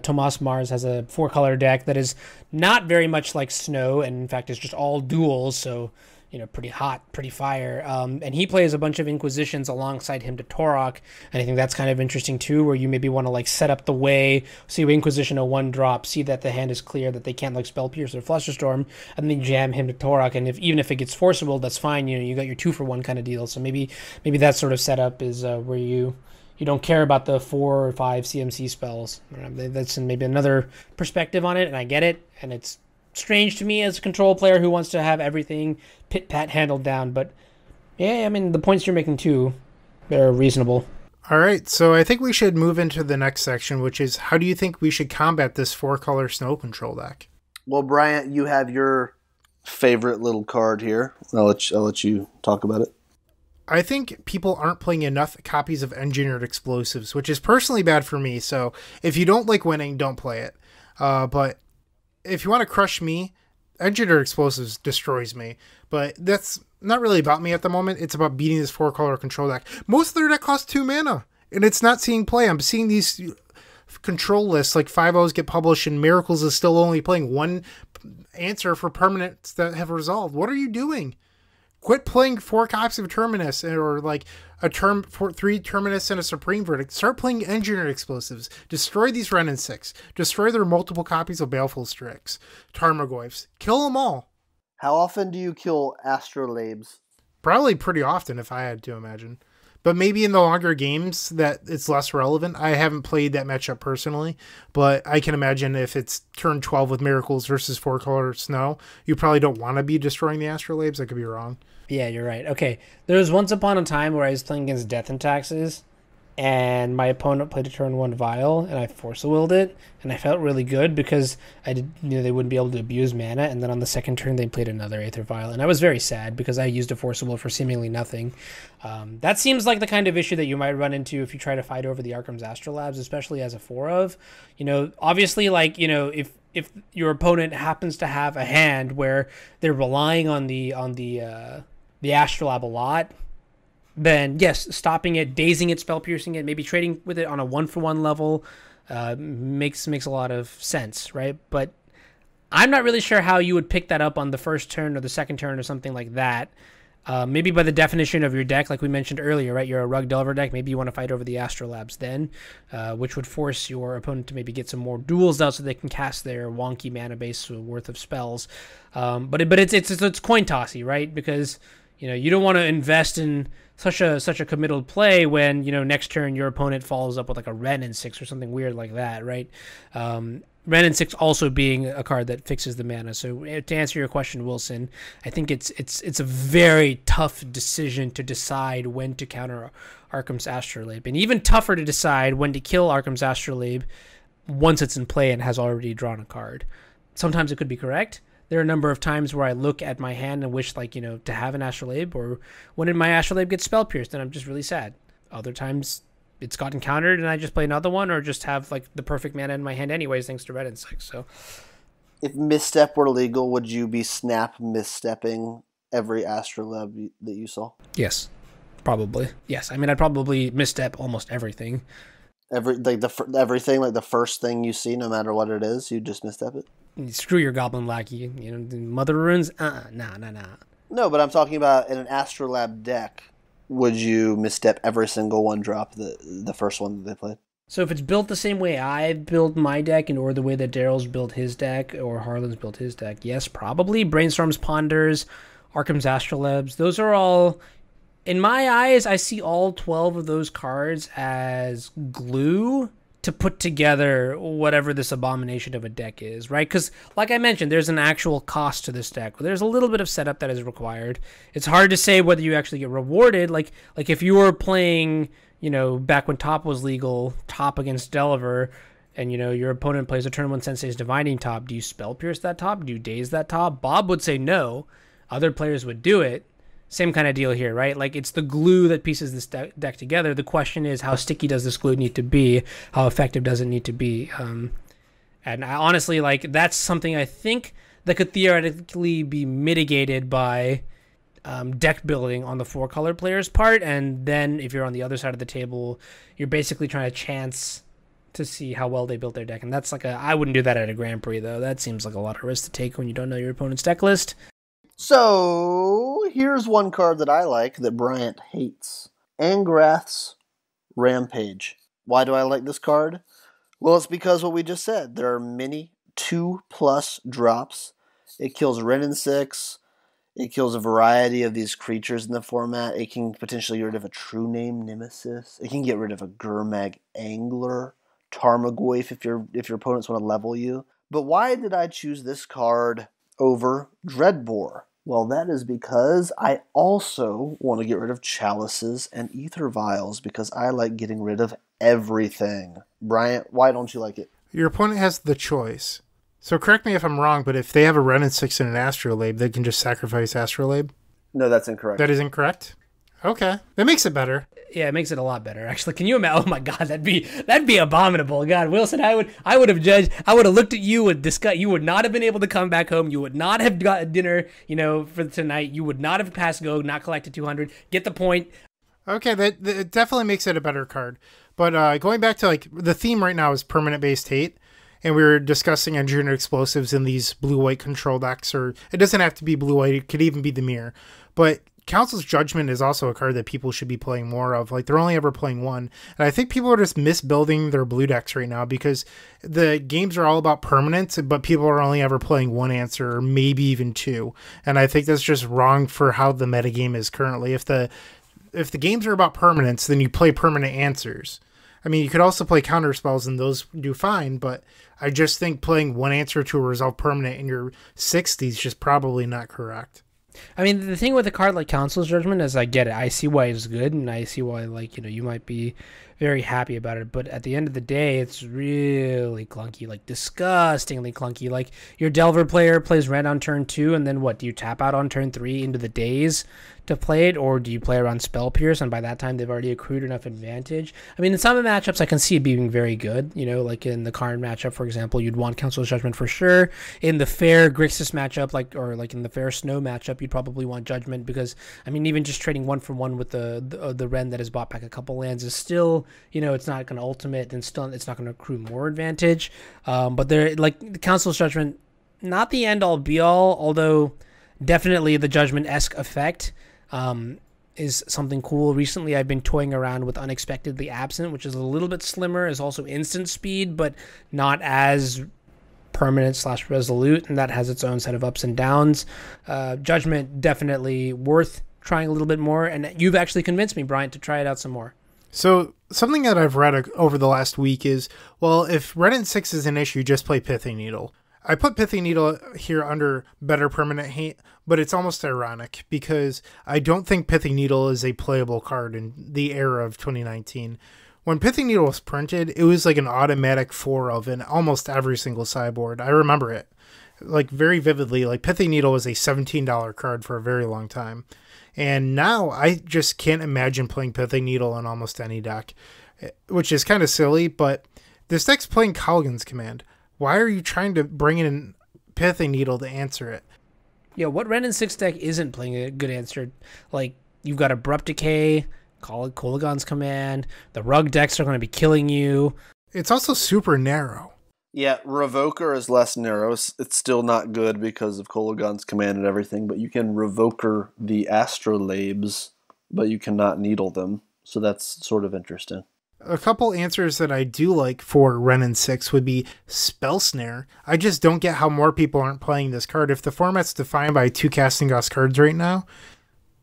Tomas Mars has a 4-color deck that is not very much like Snow, and in fact is just all duals, so, you know, pretty hot, pretty fire. And he plays a bunch of Inquisitions alongside him to Torok, and I think that's kind of interesting too, where you maybe want to like set up the way, see Inquisition a 1-drop, see that the hand is clear, that they can't like Spell Pierce or Flusterstorm, and then jam him to Torok. And even if it gets forcible, that's fine. You know, you got your 2-for-1 kind of deal. So maybe that sort of setup is where you don't care about the 4 or 5 CMC spells. That's maybe another perspective on it, and I get it. And it's strange to me as a control player who wants to have everything pit-pat handled down. But yeah, I mean, the points you're making too, they're reasonable. All right, so I think we should move into the next section, which is how do you think we should combat this 4-color Snow control deck? Well, Bryant, you have your favorite little card here. I'll let you talk about it. I think people aren't playing enough copies of Engineered Explosives, which is personally bad for me. So if you don't like winning, don't play it. But if you want to crush me, Engineered Explosives destroys me. But that's not really about me at the moment. It's about beating this 4-color control deck. Most of their deck costs 2 mana, and it's not seeing play. I'm seeing these control lists like 5-0s get published, and Miracles is still only playing 1 answer for permanents that have resolved. What are you doing? Quit playing 4 copies of Terminus, or like a 3 Terminus and a Supreme Verdict. Start playing Engineered Explosives. Destroy these Ren and 6. Destroy their multiple copies of Baleful Strix, Tarmogoyfs. Kill them all. How often do you kill Astrolabes? Probably pretty often, if I had to imagine. But maybe in the longer games that it's less relevant. I haven't played that matchup personally, but I can imagine if it's turn 12 with Miracles versus 4-color Snow, you probably don't want to be destroying the Astrolabes. I could be wrong. Yeah, you're right. Okay, there was once upon a time where I was playing against Death and Taxes, and my opponent played a turn 1 Vial, and I force-willed it, and I felt really good because they wouldn't be able to abuse mana, and then on the second turn they played another Aether Vial, and I was very sad because I used a force-will for seemingly nothing. That seems like the kind of issue that you might run into if you try to fight over the Arkham's Astrolabs, especially as a 4-of. You know, obviously, like, you know, if your opponent happens to have a hand where they're relying on the Astrolab a lot, then yes, stopping it, dazing it, spell piercing it, maybe trading with it on a 1-for-1 level makes a lot of sense, right? But I'm not really sure how you would pick that up on the first turn or the second turn or something like that. Maybe by the definition of your deck, like we mentioned earlier, right? You're a Rug Delver deck. Maybe you want to fight over the Astrolabs then, which would force your opponent to maybe get some more duels out so they can cast their wonky mana base worth of spells. But it's coin tossy, right? Because you know you don't want to invest in such a committal play when next turn your opponent follows up with like a Ren and 6 or something weird like that, right? Ren and 6 also being a card that fixes the mana. So to answer your question, Wilson, I think it's a very tough decision to decide when to counter Arkham's Astrolabe, and even tougher to decide when to kill Arkham's Astrolabe once it's in play and has already drawn a card. Sometimes it could be correct. There are a number of times where I look at my hand and wish, like, to have an Astrolabe, or when my Astrolabe gets spell pierced, and I'm just really sad. Other times it's gotten countered and I just play another one, or just have like the perfect mana in my hand anyways, thanks to Red and 6. So if misstep were legal, would you be snap misstepping every Astrolabe that you saw? Yes, probably. Yes, I mean, I'd probably misstep almost everything. Everything, like the first thing you see, no matter what it is, you just misstep it? Screw your Goblin Lackey. Mother Runes? Nah. No, but I'm talking about in an Astrolabe deck, would you misstep every single one drop, the first one that they played? So if it's built the same way I build my deck, or the way that Daryl's built his deck, or Harlan's built his deck, yes, probably. Brainstorm's Ponders, Arkham's Astrolabes, those are all... In my eyes, I see all 12 of those cards as glue to put together whatever this abomination of a deck is, right? Because, like I mentioned, there's an actual cost to this deck. There's a little bit of setup that is required. It's hard to say whether you actually get rewarded. Like if you were playing, back when Top was legal, Top against Delver, and, your opponent plays a turn 1 Sensei's Divining Top, do you Spell Pierce that top? Do you Daze that top? Bob would say no. Other players would do it. Same kind of deal here, right? Like, it's the glue that pieces this deck together. The question is, how sticky does this glue need to be? How effective does it need to be? And I honestly, that's something I think that could theoretically be mitigated by deck building on the 4-color player's part. And then if you're on the other side of the table, you're basically trying to chance to see how well they built their deck. And that's I wouldn't do that at a Grand Prix, though. That seems like a lot of risk to take when you don't know your opponent's deck list. So, here's one card that I like that Bryant hates. Angrath's Rampage. Why do I like this card? Well, it's because what we just said. There are many 2+ drops. It kills Wrenn and 6. It kills a variety of these creatures in the format. It can potentially get rid of a True Name Nemesis. It can get rid of a Gurmag Angler. Tarmogoyf if your opponents want to level you. But why did I choose this card over Dreadbore? Well, that is because I also want to get rid of Chalices and Ether Vials because I like getting rid of everything. Bryant, why don't you like it? Your opponent has the choice. So correct me if I'm wrong, but if they have a Wrenn and 6 and an Astrolabe, they can just sacrifice Astrolabe? No, that's incorrect. That is incorrect? Okay. That makes it better. Yeah, it makes it a lot better, actually. Can you imagine? Oh my God, that'd be abominable. God, Wilson, I would have judged. I would have looked at you with disgust. You would not have been able to come back home. You would not have got dinner, for tonight. You would not have passed go, not collected 200. Get the point. Okay, that definitely makes it a better card. But going back to the theme right now is permanent based hate. And we were discussing engineered explosives in these blue-white control decks, or it doesn't have to be blue-white, it could even be the mirror. But Council's Judgment is also a card that people should be playing more of. They're only ever playing one. And I think people are just misbuilding their blue decks right now because the games are all about permanence, but people are only ever playing one answer or maybe even two. And I think that's just wrong for how the metagame is currently. If the games are about permanence, then you play permanent answers. I mean, you could also play counter spells and those do fine, but I just think playing one answer to a resolve permanent in your 60s is just probably not correct. I mean, the thing with a card like Council's Judgment is I get it. I see why it's good, and I see why, you might be very happy about it. But at the end of the day, it's really clunky, disgustingly clunky. Your Delver player plays red on turn 2, and then what? Do you tap out on turn 3 into the days to play it, or do you play around Spell Pierce, and by that time they've already accrued enough advantage? I mean, in some matchups, I can see it being very good. Like in the Karn matchup, for example, you'd want Council's Judgment for sure. In the Fair Grixis matchup, or in the Fair Snow matchup, you'd probably want Judgment because, I mean, even just trading 1-for-1 with the Ren that has bought back a couple lands is still, it's not going to ultimate, and still it's not going to accrue more advantage. But the Council's Judgment, not the end-all be-all, although definitely the Judgment-esque effect is something cool. Recently, I've been toying around with Unexpectedly Absent, which is a little bit slimmer, is also instant speed, but not as permanent/resolute, and that has its own set of ups and downs. Judgment definitely worth trying a little bit more, and you've actually convinced me, Bryant, to try it out some more. So something that I've read over the last week is, well, if Red and 6 is an issue, just play Pithing Needle. I put Pithing Needle here under better permanent hate, but it's almost ironic because I don't think Pithing Needle is a playable card in the era of 2019. When Pithing Needle was printed, it was like an automatic 4 of in almost every single sideboard. I remember it like very vividly. Like Pithing Needle was a $17 card for a very long time. And now I just can't imagine playing Pithing Needle in almost any deck, which is kind of silly, but this deck's playing Caligan's Command. Why are you trying to bring in Pithing Needle to answer it? Yeah, what Ren and 6 deck isn't playing a good answer? Like, you've got Abrupt Decay, call it Coligon's Command, the Rug decks are going to be killing you. It's also super narrow. Yeah, Revoker is less narrow. It's still not good because of Coligon's Command and everything, but you can Revoker the Astrolabes, but you cannot Needle them. So that's sort of interesting. A couple answers that I do like for Ren and 6 would be Spell Snare. I just don't get how more people aren't playing this card. If the format's defined by 2 Casting Gauss cards right now,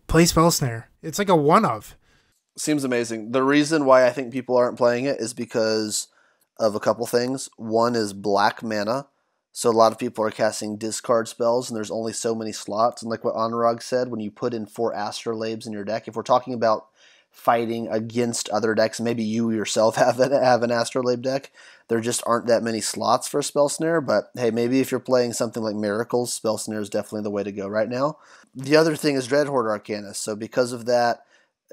play Spell Snare. It's like a one of. Seems amazing. The reason why I think people aren't playing it is because of a couple things. One is black mana. So a lot of people are casting discard spells, and there's only so many slots. And like what Anurag said, when you put in 4 Astrolabes in your deck, if we're talking about fighting against other decks, maybe you yourself have an Astrolabe deck, there just aren't that many slots for Spell Snare. But hey, maybe if you're playing something like Miracles, Spell Snare is definitely the way to go right now. The other thing is Dreadhorde Arcanist. So because of that,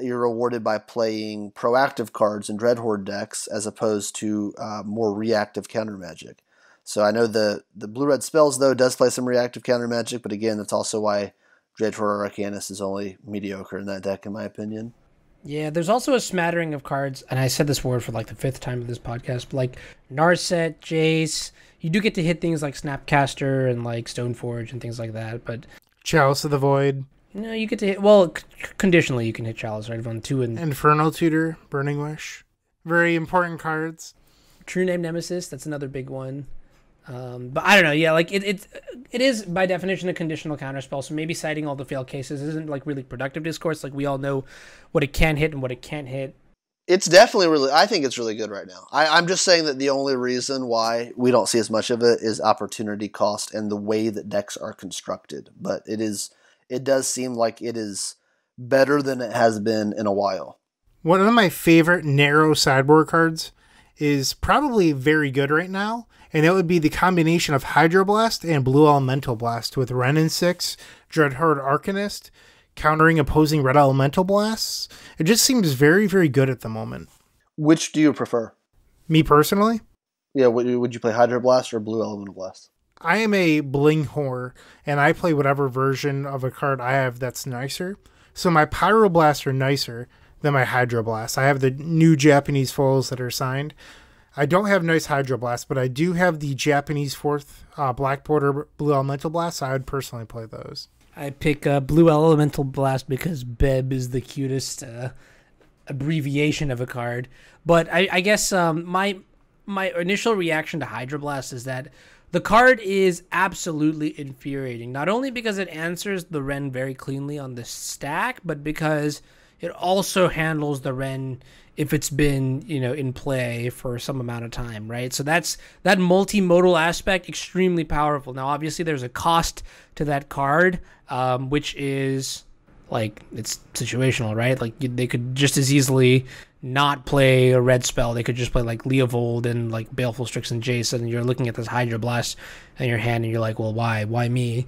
you're rewarded by playing proactive cards in Dreadhorde decks as opposed to more reactive counter magic. So I know the blue-red spells, though, does play some reactive counter magic, but again, that's also why Dreadhorde Arcanist is only mediocre in that deck, in my opinion. Yeah, there's also a smattering of cards, and I said this word for like the 5th time of this podcast, but like Narset, Jace, you do get to hit things like Snapcaster and like Stoneforge and things like that, but Chalice of the Void. No, you get to hit, well, conditionally you can hit Chalice, right? On 2 and Infernal Tutor, Burning Wish. Very important cards. True Name Nemesis, that's another big one. But I don't know, yeah, like it is by definition a conditional counterspell, so maybe citing all the failed cases isn't like really productive discourse. Like we all know what it can hit and what it can't hit. It's definitely I think it's really good right now. I'm just saying that the only reason why we don't see as much of it is opportunity cost and the way that decks are constructed. But it does seem like it is better than it has been in a while. One of my favorite narrow sideboard cards is probably very good right now, and it would be the combination of Hydroblast and Blue Elemental Blast with Ren and 6, Dreadhorde Arcanist, countering opposing Red Elemental Blasts. It just seems very, very good at the moment. Which do you prefer? Me personally? Yeah, would you play Hydroblast or Blue Elemental Blast? I am a bling whore, and I play whatever version of a card I have that's nicer. So my Pyroblasts are nicer than my Hydroblast. I have the new Japanese foils that are signed. I don't have nice Hydroblast, but I do have the Japanese 4th Black Border Blue Elemental Blast, so I would personally play those. I pick Blue Elemental Blast because Beb is the cutest abbreviation of a card. But I guess my initial reaction to Hydroblast is that the card is absolutely infuriating. Not only because it answers the Ren very cleanly on the stack, but because it also handles the Ren if it's been, in play for some amount of time, right? So that's that multimodal aspect, extremely powerful. Now, obviously, there's a cost to that card, which is like it's situational, right? Like they could just as easily not play a red spell. They could just play like Leovold and like Baleful Strix and Jace, and you're looking at this Hydroblast in your hand, and you're like, well, why? Why me?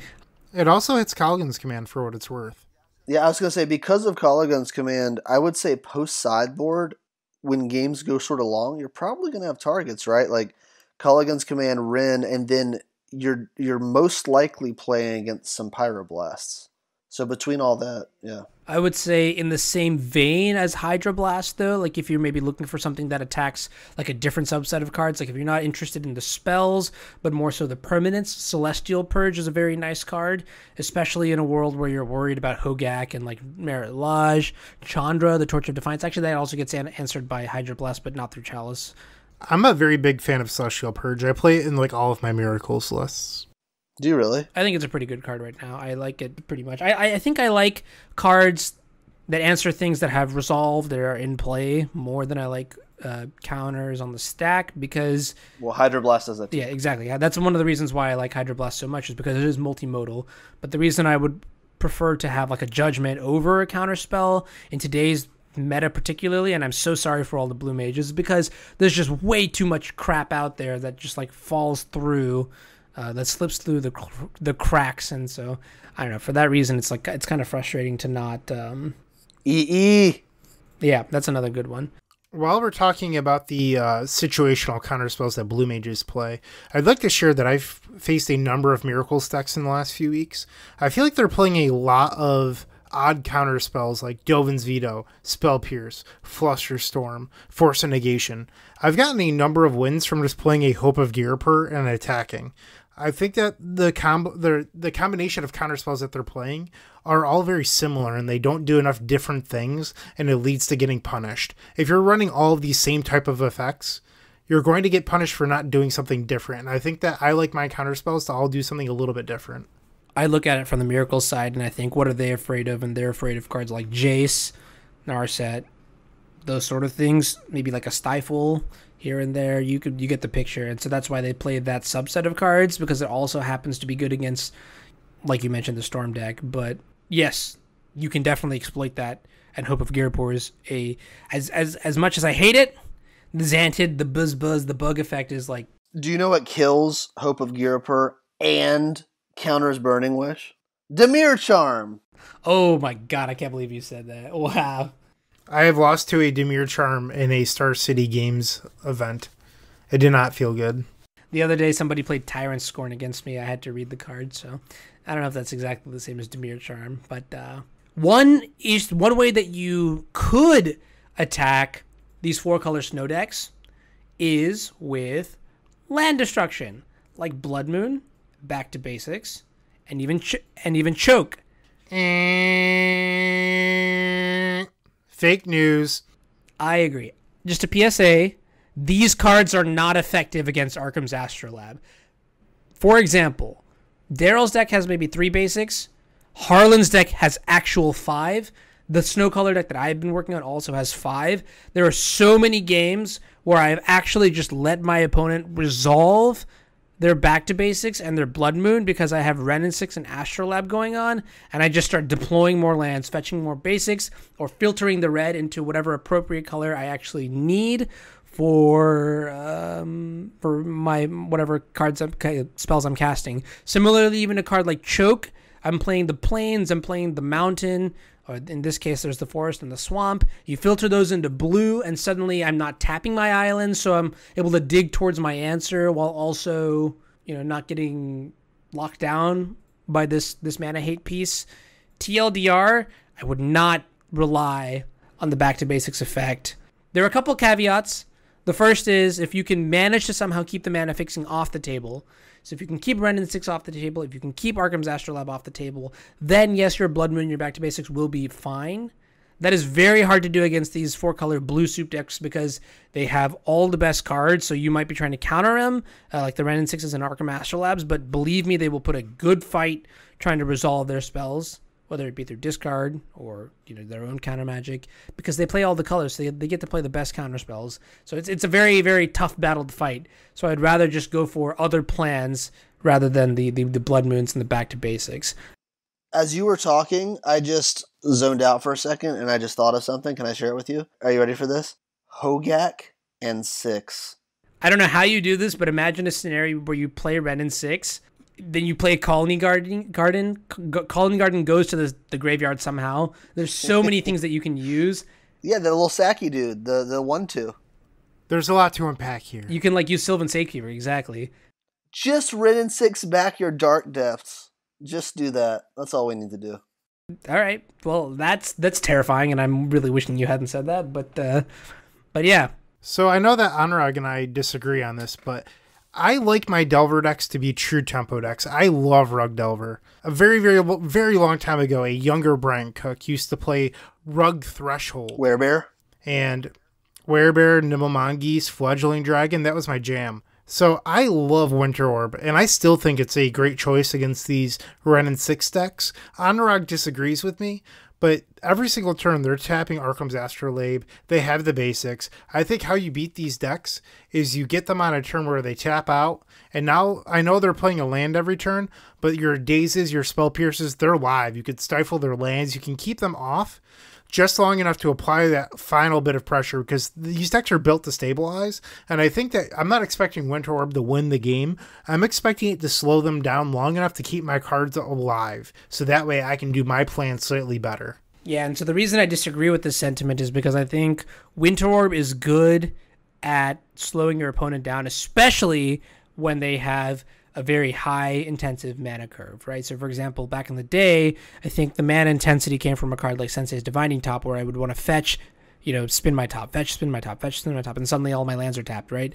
It also hits Caligan's Command for what it's worth. Yeah, I was going to say, because of Caligan's Command, I would say post-sideboard, when games go sort of long, you're probably going to have targets, right? Like Caligan's Command, Ren, and then you're most likely playing against some Pyroblasts. So between all that, yeah. I would say in the same vein as Hydroblast, though, like if you're maybe looking for something that attacks like a different subset of cards, like if you're not interested in the spells, but more so the permanents, Celestial Purge is a very nice card, especially in a world where you're worried about Hogak and like Merit Lodge, Chandra, the Torch of Defiance. Actually, that also gets answered by Hydroblast, but not through Chalice. I'm a very big fan of Celestial Purge. I play it in like all of my Miracles lists. Do you really? I think it's a pretty good card right now. I like it pretty much. I think I like cards that answer things that have resolve, that are in play, more than I like counters on the stack, because... Well, Hydroblast does that too. Yeah, exactly. That's one of the reasons why I like Hydroblast so much, is because it is multimodal. But the reason I would prefer to have like a Judgment over a counter spell in today's meta particularly, and I'm so sorry for all the blue mages, because there's just way too much crap out there that just like falls through, that slips through the cracks, and so I don't know. For that reason, it's kind of frustrating to not. Yeah, that's another good one. While we're talking about the situational counterspells that blue mages play, I'd like to share that I've faced a number of Miracles decks in the last few weeks. I feel like they're playing a lot of odd counterspells like Dovin's Veto, Spell Pierce, Flusterstorm, Force of Negation. I've gotten a number of wins from just playing a Hope of Girapur and attacking. I think that the combination of counterspells that they're playing are all very similar, and they don't do enough different things, and it leads to getting punished. If you're running all of these same type of effects, you're going to get punished for not doing something different. And I think that I like my counterspells to all do something a little bit different. I look at it from the Miracles side, and I think, what are they afraid of? And they're afraid of cards like Jace, Narset, those sort of things. Maybe like a Stifle here and there. You get the picture. And so that's why they play that subset of cards, because it also happens to be good against, like you mentioned, the Storm deck. But yes, you can definitely exploit that. And Hope of Girapur is as much as I hate it, the Xantid, the buzz, the bug effect is like. Do you know what kills Hope of Girapur and counters Burning Wish? Dimir Charm. Oh my god, I can't believe you said that. Wow. I have lost to a Dimir Charm in a Star City Games event. It did not feel good. The other day, somebody played Tyrant Scorn against me. I had to read the card, so I don't know if that's exactly the same as Dimir Charm. But one way that you could attack these 4-color snow decks is with land destruction, like Blood Moon, Back to Basics, and even Choke. Fake news. I agree. Just a PSA, these cards are not effective against Arkham's Astrolabe. For example, Daryl's deck has maybe 3 basics. Harlan's deck has actual 5. The snow color deck that I've been working on also has 5. There are so many games where I've actually just let my opponent resolve their Back to Basics and their Blood Moon because I have Ren and 6 and Astrolabe going on, and I just start deploying more lands, fetching more basics, or filtering the red into whatever appropriate color I actually need for my whatever spells I'm casting. Similarly, even a card like Choke, I'm playing the plains, I'm playing the mountain, or in this case, there's the forest and the swamp. You filter those into blue, and suddenly I'm not tapping my island, so I'm able to dig towards my answer while also, not getting locked down by this mana hate piece. TLDR, I would not rely on the Back to Basics effect. There are a couple caveats. The first is if you can manage to somehow keep the mana fixing off the table. So if you can keep Ren and 6 off the table, if you can keep Arkham's Astrolabe off the table, then yes, your Blood Moon, your Back to Basics will be fine. That is very hard to do against these 4-color blue soup decks because they have all the best cards, so you might be trying to counter them, like the Ren and 6s and Arkham Astrolabes, but believe me, they will put a good fight trying to resolve their spells, whether it be through discard or their own counter magic, because they play all the colors, so they get to play the best counter spells. So it's a very, very tough battle to fight. So I'd rather just go for other plans rather than the Blood Moons and the Back to Basics. As you were talking, I just zoned out for a second, and I just thought of something. Can I share it with you? Are you ready for this? Hogak and 6. I don't know how you do this, but imagine a scenario where you play Ren and 6, then you play Colony Garden. Colony Garden goes to the graveyard somehow. There's so many things that you can use. Yeah, the little Saki dude, the 1/2. There's a lot to unpack here. You can use Sylvan Sakekeeper, exactly. Just Ren and 6 back your Dark Depths. Just do that. That's all we need to do. All right. Well, that's terrifying, and I'm really wishing you hadn't said that. But yeah. So I know that Anurag and I disagree on this, but I like my Delver decks to be true tempo decks. I love Rug Delver. A very, very, very long time ago, a younger Bryant Cook used to play Rug Threshold. Werebear? And Werebear, Nimble Mongoose, Fledgling Dragon, that was my jam. So I love Winter Orb, and I still think it's a great choice against these Ren and 6 decks. Anurag disagrees with me, but every single turn they're tapping Arkham's Astrolabe. They have the basics. I think how you beat these decks is you get them on a turn where they tap out, and now I know they're playing a land every turn, but your Dazes, your Spell Pierces, they're live. You could stifle their lands. You can keep them off just long enough to apply that final bit of pressure, because these decks are built to stabilize. And I think that I'm not expecting Winter Orb to win the game. I'm expecting it to slow them down long enough to keep my cards alive. So that way I can do my plan slightly better. Yeah, and so the reason I disagree with this sentiment is because I think Winter Orb is good at slowing your opponent down, especially when they have a very high intensive mana curve, right? So for example, back in the day, I think the mana intensity came from a card like Sensei's Divining Top, where I would want to fetch, spin my top, fetch, spin my top, fetch, spin my top, and suddenly all my lands are tapped, right?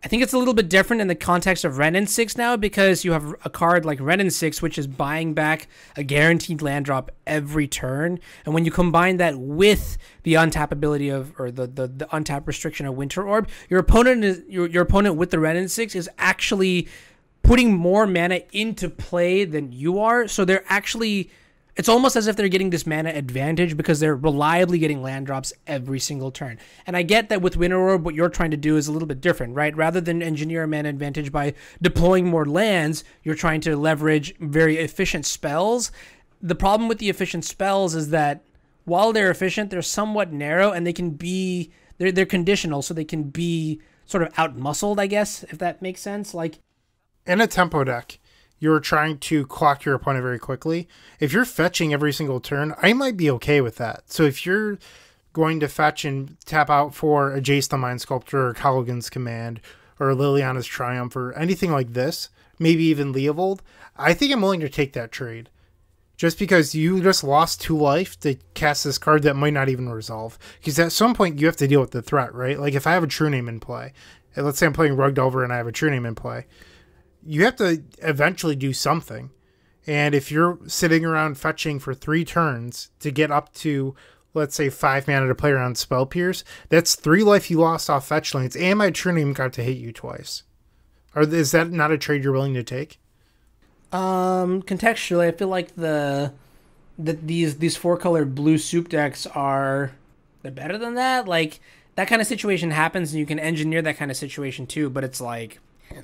I think it's a little bit different in the context of Wrenn 6 now, because you have a card like Wrenn 6, which is buying back a guaranteed land drop every turn. And when you combine that with the untap ability or the untap restriction of Winter Orb, your opponent with the Wrenn 6 is actually putting more mana into play than you are. So they're actually, it's almost as if they're getting this mana advantage because they're reliably getting land drops every single turn. And I get that with Winter Orb, what you're trying to do is a little bit different, right? Rather than engineer a mana advantage by deploying more lands, you're trying to leverage very efficient spells. The problem with the efficient spells is that while they're efficient, they're somewhat narrow, and they can be, they're conditional, so they can be sort of out-muscled, I guess, if that makes sense. Like, in a tempo deck, you're trying to clock your opponent very quickly. If you're fetching every single turn, I might be okay with that. So if you're going to fetch and tap out for a Jace the Mind Sculptor or Callaghan's Command or Liliana's Triumph or anything like this, maybe even Leovold, I think I'm willing to take that trade. Just because you just lost 2 life to cast this card that might not even resolve. Because at some point you have to deal with the threat, right? Like if I have a True Name in play, and let's say I'm playing Rug Delver and I have a True Name in play, you have to eventually do something. And if you're sitting around fetching for 3 turns to get up to, let's say, 5 mana to play around Spell Pierce, that's 3 life you lost off fetch lanes, and my True Name got to hit you twice. Is that not a trade you're willing to take? Contextually, I feel like these 4-color blue soup decks they're better than that. Like, that kind of situation happens, and you can engineer that kind of situation too, but it's like,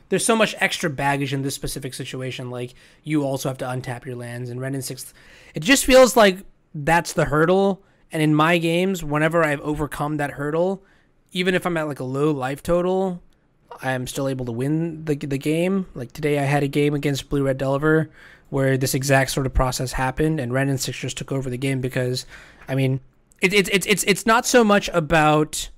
there's so much extra baggage in this specific situation. Like, you also have to untap your lands, and Wrenn 6, it just feels like that's the hurdle. And in my games, whenever I've overcome that hurdle, even if I'm at like a low life total, I'm still able to win the game. Like today I had a game against Blue Red Delver where this exact sort of process happened, and Wrenn 6 just took over the game because, I mean, it's not so much about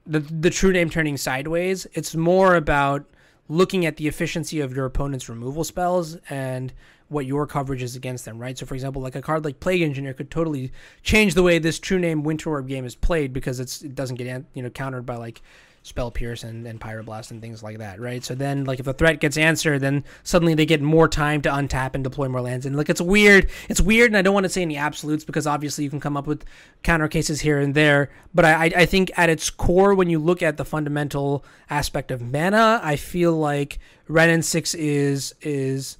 the True Name turning sideways. It's more about looking at the efficiency of your opponent's removal spells and what your coverage is against them, right? So, for example, like a card like Plague Engineer could totally change the way this True Name Winter Orb game is played because it doesn't get countered by like Spell Pierce and Pyroblast and things like that, right? So then, like, if a threat gets answered, then suddenly they get more time to untap and deploy more lands. And, like, it's weird, and I don't want to say any absolutes because obviously you can come up with counter cases here and there. But I think at its core, when you look at the fundamental aspect of mana, I feel like Wrenn 6 is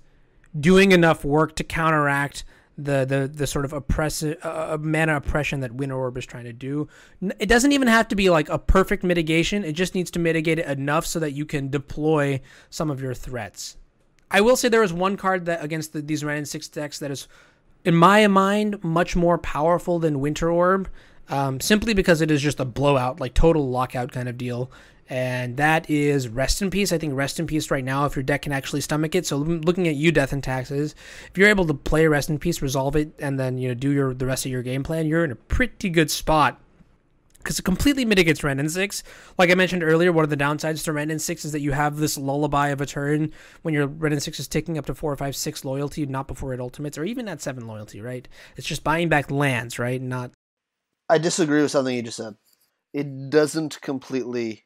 doing enough work to counteract the sort of oppressive mana oppression that Winter Orb is trying to do. It doesn't even have to be like a perfect mitigation. It just needs to mitigate it enough so that you can deploy some of your threats. I will say there is one card that against these Wrenn 6 decks that is, in my mind, much more powerful than Winter Orb, simply because it is just a blowout, like total lockout kind of deal. And that is Rest in Peace. I think Rest in Peace right now, if your deck can actually stomach it. So looking at you, Death and Taxes, if you're able to play Rest in Peace, resolve it, and then do the rest of your game plan, you're in a pretty good spot because it completely mitigates Wrenn 6. Like I mentioned earlier, one of the downsides to Wrenn 6 is that you have this lullaby of a turn when your Wrenn 6 is ticking up to 4, 5, 6 loyalty, not before it ultimates, or even at 7 loyalty, right? It's just buying back lands, right? Not. I disagree with something you just said. It doesn't completely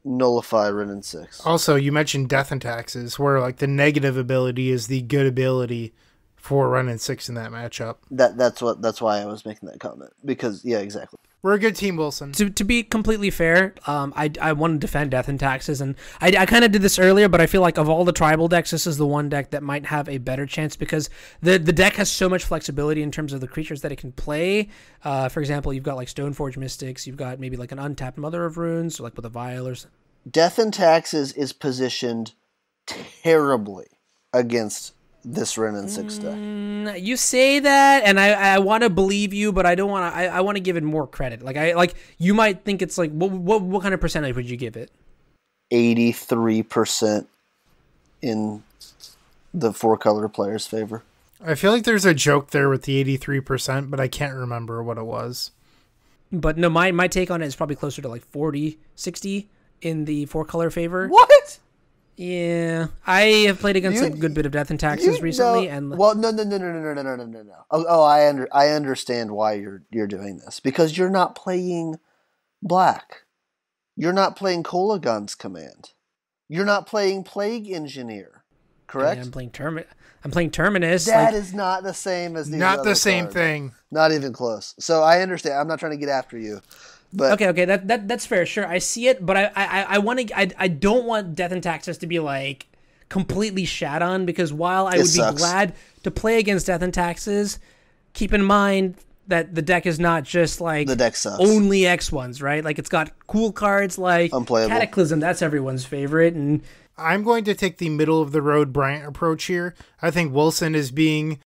nullify Wrenn 6. Also, you mentioned Death and Taxes, where like the negative ability is the good ability for Wrenn 6 in that matchup. That's why I was making that comment. Because yeah, exactly. We're a good team, Wilson. To be completely fair, I want to defend Death and Taxes, and I kind of did this earlier, but I feel like of all the tribal decks, this is the one deck that might have a better chance because the deck has so much flexibility in terms of the creatures that it can play. For example, you've got like Stoneforge Mystics, you've got maybe like an untapped Mother of Runes, or like with a Vial or something. Death and Taxes is positioned terribly against this Ren and 6 deck. You say that, and I want to believe you, but I don't want to. I want to give it more credit. Like you might think it's like what kind of percentage would you give it? 83% in the 4-color player's favor. I feel like there's a joke there with the 83%, but I can't remember what it was. But no, my take on it is probably closer to like 40, 60 in the 4-color favor. What? Yeah, I have played against a good bit of Death and Taxes recently, and well, no. Oh, I understand why you're doing this, because you're not playing black. You're not playing Kolagon's Command. You're not playing Plague Engineer. Correct? I'm playing Terminus. That is not the same as these not other the same cards. thing. Not even close. So I understand. I'm not trying to get after you. But Okay, that's fair. Sure, I see it, but I don't want Death and Taxes to be like completely shat on, because while I would sucks. be glad to play against Death and Taxes, keep in mind that the deck is not just like the deck sucks. only X ones, right? Like it's got cool cards like Unplayable. Cataclysm. That's everyone's favorite, and I'm going to take the middle of the road Bryant approach here. I think Wilson is being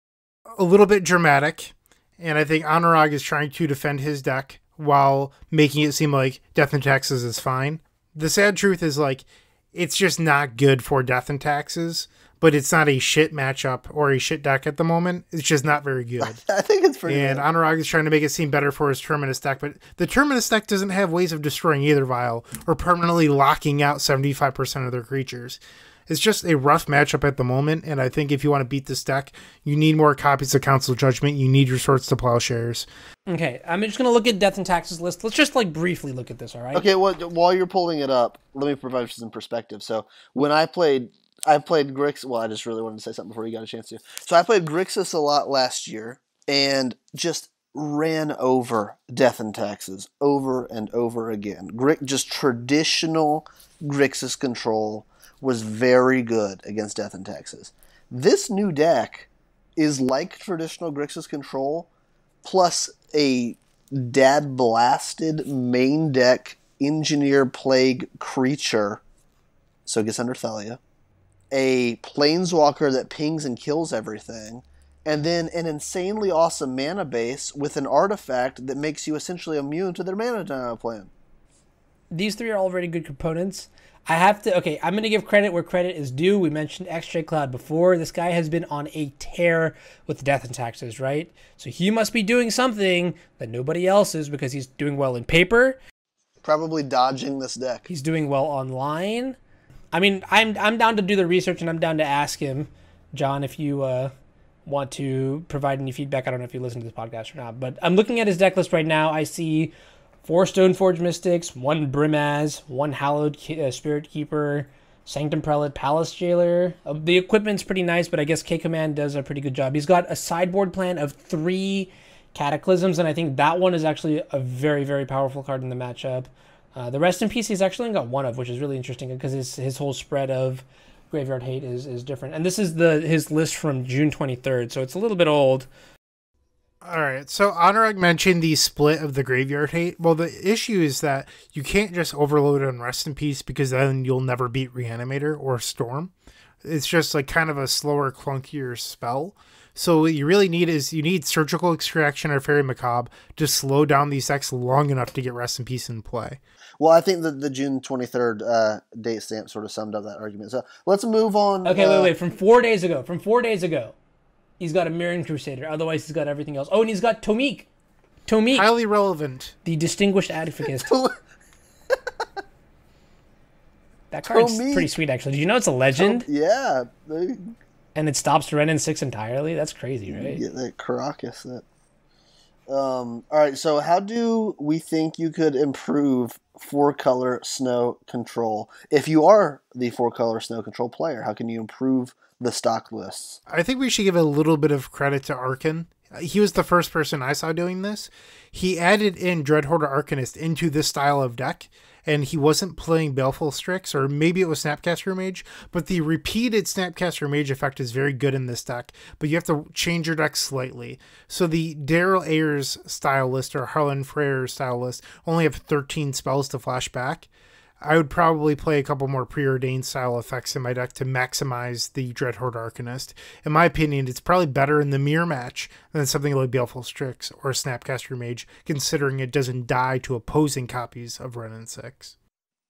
a little bit dramatic, and I think Anurag is trying to defend his deck while making it seem like Death and Taxes is fine. The sad truth is, like, it's just not good for Death and Taxes, but it's not a shit matchup or a shit deck at the moment. It's just not very good. I think it's pretty And good. Anurag is trying to make it seem better for his Terminus deck, but the Terminus deck doesn't have ways of destroying either vial or permanently locking out 75% of their creatures. It's just a rough matchup at the moment, and I think if you want to beat this deck, you need more copies of Council Judgment. You need your Swords to Plowshares. okay, I'm just gonna look at Death and Taxes list. Let's just like briefly look at this, all right? Okay, well, while you're pulling it up, let me provide some perspective. So when I played Grixis. Well, I just really wanted to say something before you got a chance to. So I played Grixis a lot last year and just ran over Death and Taxes over and over again. Just traditional Grixis control was very good against Death and Taxes. This new deck is like traditional Grixis control, plus a dad blasted main deck Engineer Plague creature, so it gets under Thalia, a Planeswalker that pings and kills everything, and then an insanely awesome mana base with an artifact that makes you essentially immune to their mana plan. These three are all very good components. I'm going to give credit where credit is due. We mentioned XJ Cloud before. This guy has been on a tear with Death and Taxes, right? So he must be doing something that nobody else is, because he's doing well in paper. Probably dodging this deck. He's doing well online. I mean, I'm down to do the research, and I'm down to ask him, John, if you want to provide any feedback. I don't know if you listen to this podcast or not, but I'm looking at his deck list right now. I see 4 Stoneforge Mystics, 1 Brimaz, 1 Hallowed Spirit Keeper, Sanctum Prelate, Palace Jailer. The equipment's pretty nice, but I guess K-Command does a pretty good job. He's got a sideboard plan of 3 Cataclysms, and I think that one is actually a very, very powerful card in the matchup. The Rest in Peace he's actually only got 1 of, which is really interesting, because his whole spread of Graveyard Hate is different. And this is his list from June 23rd, so it's a little bit old. All right, so Anurag mentioned the split of the Graveyard Hate. Well, the issue is that you can't just overload on Rest in Peace, because then you'll never beat Reanimator or Storm. It's just like kind of a slower, clunkier spell. So what you really need is Surgical Extraction or Fairy Macabre to slow down these decks long enough to get Rest in Peace in play. Well, I think that the June 23rd date stamp sort of summed up that argument. So let's move on. Okay, wait. From 4 days ago, he's got a Mirran Crusader. Otherwise, he's got everything else. Oh, and he's got Tomik. Highly relevant. The Distinguished Advocate. That card's pretty sweet, actually. Did you know it's a legend? Yeah. And it stops Ren and 6 entirely? That's crazy, right? Get that Caracas. All right, so how do we think you could improve 4-color snow control? If you are the 4-color snow control player, how can you improve the stock lists? I think we should give a little bit of credit to Arkan. He was the first person I saw doing this. He added in Dreadholder Arcanist into this style of deck, and he wasn't playing Baleful Strix, or maybe it was Snapcaster Mage, but the repeated Snapcaster Mage effect is very good in this deck, but you have to change your deck slightly. So the Daryl Ayers style list or Harlan Freyr style list only have 13 spells to flash back. I would probably play a couple more preordained style effects in my deck to maximize the Dreadhorde Arcanist. In my opinion, it's probably better in the mirror match than something like Baleful Strix or Snapcaster Mage, considering it doesn't die to opposing copies of Wrenn and 6.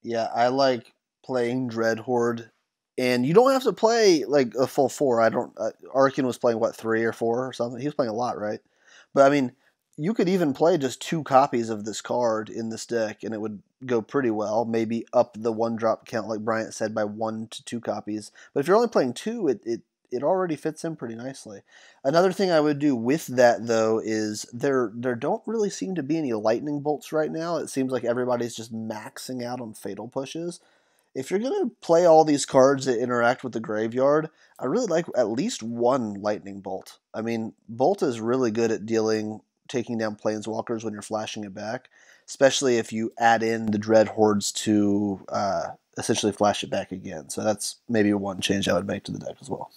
Yeah, I like playing Dreadhorde, and you don't have to play like a full 4. Arkin was playing, what, 3 or 4 or something? He was playing a lot, right? But I mean, you could even play just 2 copies of this card in this deck, and it would go pretty well. Maybe up the 1-drop count, like Bryant said, by 1 to 2 copies. But if you're only playing 2, it already fits in pretty nicely. Another thing I would do with that, though, is there don't really seem to be any lightning bolts right now. It seems like everybody's just maxing out on fatal pushes. If you're going to play all these cards that interact with the graveyard, I really like at least 1 lightning bolt. I mean, Bolt is really good at taking down planeswalkers when you're flashing it back, especially if you add in the Dreadhordes to essentially flash it back again. So that's maybe one change I would make to the deck as well.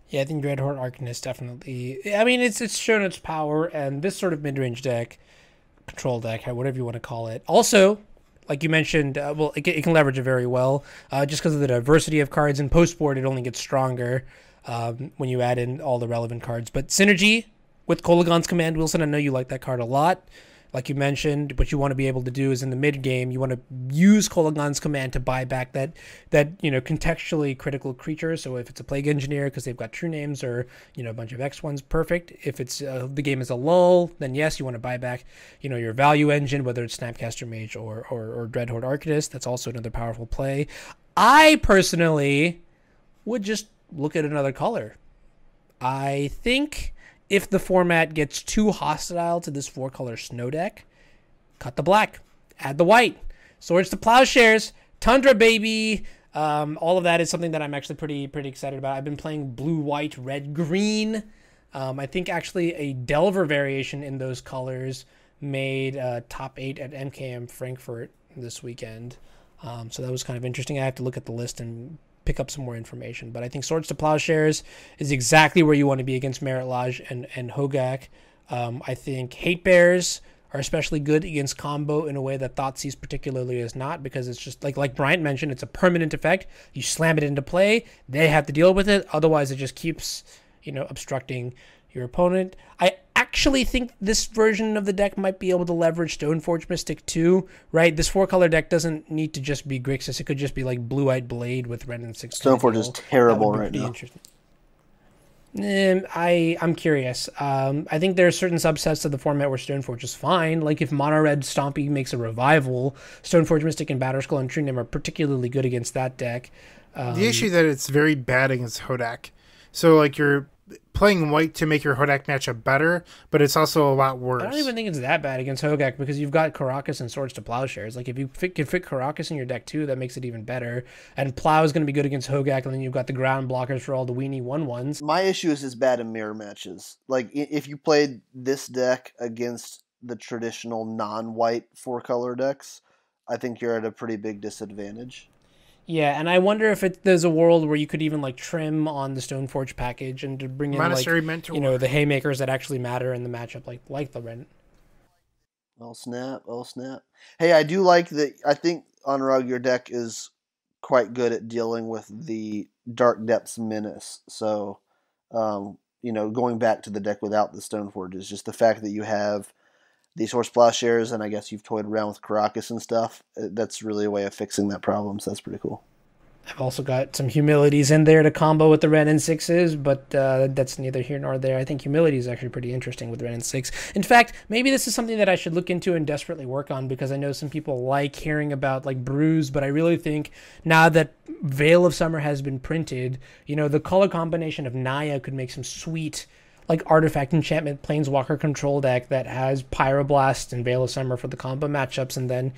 Yeah, I think Dreadhorde Arcanist definitely. I mean, it's shown its power, and this sort of mid-range deck, control deck, whatever you want to call it. Also, like you mentioned, it can leverage it very well, just because of the diversity of cards. In post-board, it only gets stronger when you add in all the relevant cards. But synergy with Kolaghan's Command, Wilson, I know you like that card a lot. Like you mentioned, what you want to be able to do is in the mid game, you want to use Kolaghan's Command to buy back that contextually critical creature. So if it's a Plague Engineer because they've got true names, or a bunch of X ones, perfect. If it's the game is a lull, then yes, you want to buy back your value engine, whether it's Snapcaster Mage or Dreadhorde Arcanist. That's also another powerful play. I personally would just look at another color. I think if the format gets too hostile to this 4-color snow deck, cut the black, add the white. Swords to Plowshares, Tundra baby. All of that is something that I'm actually pretty excited about. I've been playing blue, white, red, green. I think actually a Delver variation in those colors made top 8 at MKM Frankfurt this weekend. So that was kind of interesting. I have to look at the list and pick up some more information. But I think Swords to Plowshares is exactly where you want to be against Merit Lodge and Hogak. I think Hate Bears are especially good against combo in a way that Thoughtseize particularly is not, because it's just like Bryant mentioned, it's a permanent effect. You slam it into play, they have to deal with it. Otherwise, it just keeps obstructing your opponent. I actually think this version of the deck might be able to leverage Stoneforge Mystic too, right? This 4-color deck doesn't need to just be Grixis. It could just be like Blue-Eyed Blade with Wrenn and 6. Stoneforge is terrible right now. I'm curious. I think there are certain subsets of the format where Stoneforge is fine. Like if Mono Red Stompy makes a revival, Stoneforge Mystic and Batterskull and True Name are particularly good against that deck. The issue that it's very bad against Hodak. So like you're playing white to make your Hodak matchup better, but it's also a lot worse. I don't even think it's that bad against Hogak, because you've got Karakas and Swords to Plowshares. Like if you can fit Karakas in your deck too, that makes it even better. And Plow is going to be good against Hogak, and then you've got the ground blockers for all the weenie 1/1s. My issue is as bad in mirror matches. Like if you played this deck against the traditional non-white 4-color decks, I think you're at a pretty big disadvantage. Yeah, and I wonder if there's a world where you could even like trim on the Stoneforge package and to bring in Monastery Mentor. the haymakers that actually matter in the matchup, like the Wrenn. Oh snap! Hey, I do like that. I think Anurag, your deck is quite good at dealing with the Dark Depths Menace. So, going back to the deck without the Stoneforge is just the fact that you have these Horse Plowshares, and I guess you've toyed around with Karakas and stuff. That's really a way of fixing that problem, so that's pretty cool. I've also got some Humilities in there to combo with the Wrenn and 6s, but that's neither here nor there. I think Humility is actually pretty interesting with Wrenn and 6. In fact, maybe this is something that I should look into and desperately work on, because I know some people like hearing about like Bruise, but I really think now that Veil of Summer has been printed, the color combination of Naya could make some sweet like artifact enchantment planeswalker control deck that has Pyroblast and Veil of Summer for the combo matchups, and then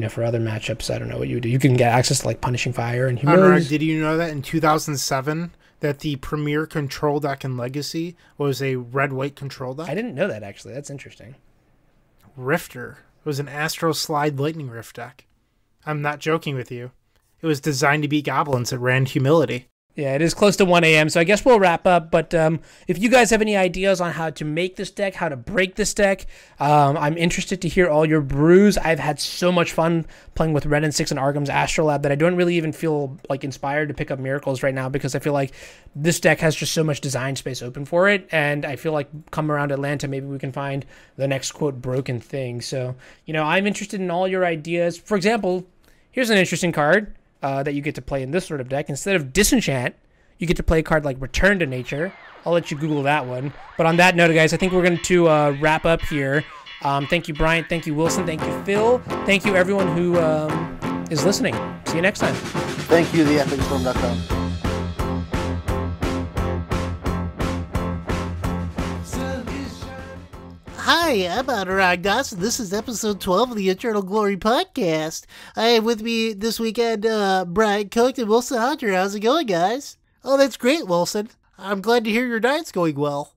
for other matchups, I don't know what you would do. You can get access to like Punishing Fire and Humilities. Did you know that in 2007 that the premier control deck in Legacy was a red-white control deck? I didn't know that, actually. That's interesting. Rifter. It was an Astro Slide Lightning Rift deck. I'm not joking with you. It was designed to beat goblins. It ran Humility. Yeah, it is close to 1 a.m., so I guess we'll wrap up. But if you guys have any ideas on how to make this deck, how to break this deck, I'm interested to hear all your brews. I've had so much fun playing with Red and 6 and Argham's Astrolab that I don't really even feel like inspired to pick up Miracles right now, because I feel like this deck has just so much design space open for it, and I feel like come around Atlanta, maybe we can find the next, quote, broken thing. So, I'm interested in all your ideas. For example, here's an interesting card that you get to play in this sort of deck. Instead of Disenchant, you get to play a card like Return to Nature. I'll let you Google that one. But on that note, guys, I think we're going to wrap up here. Thank you, Bryant. Thank you, Wilson. Thank you, Phil. Thank you, everyone who is listening. See you next time. Thank you, theepicstorm.com. Hi, I'm Anurag Das, and this is episode 12 of the Eternal Glory podcast. I have with me this weekend Brian Cook and Wilson Hunter. How's it going, guys? Oh, that's great, Wilson. I'm glad to hear your night's going well.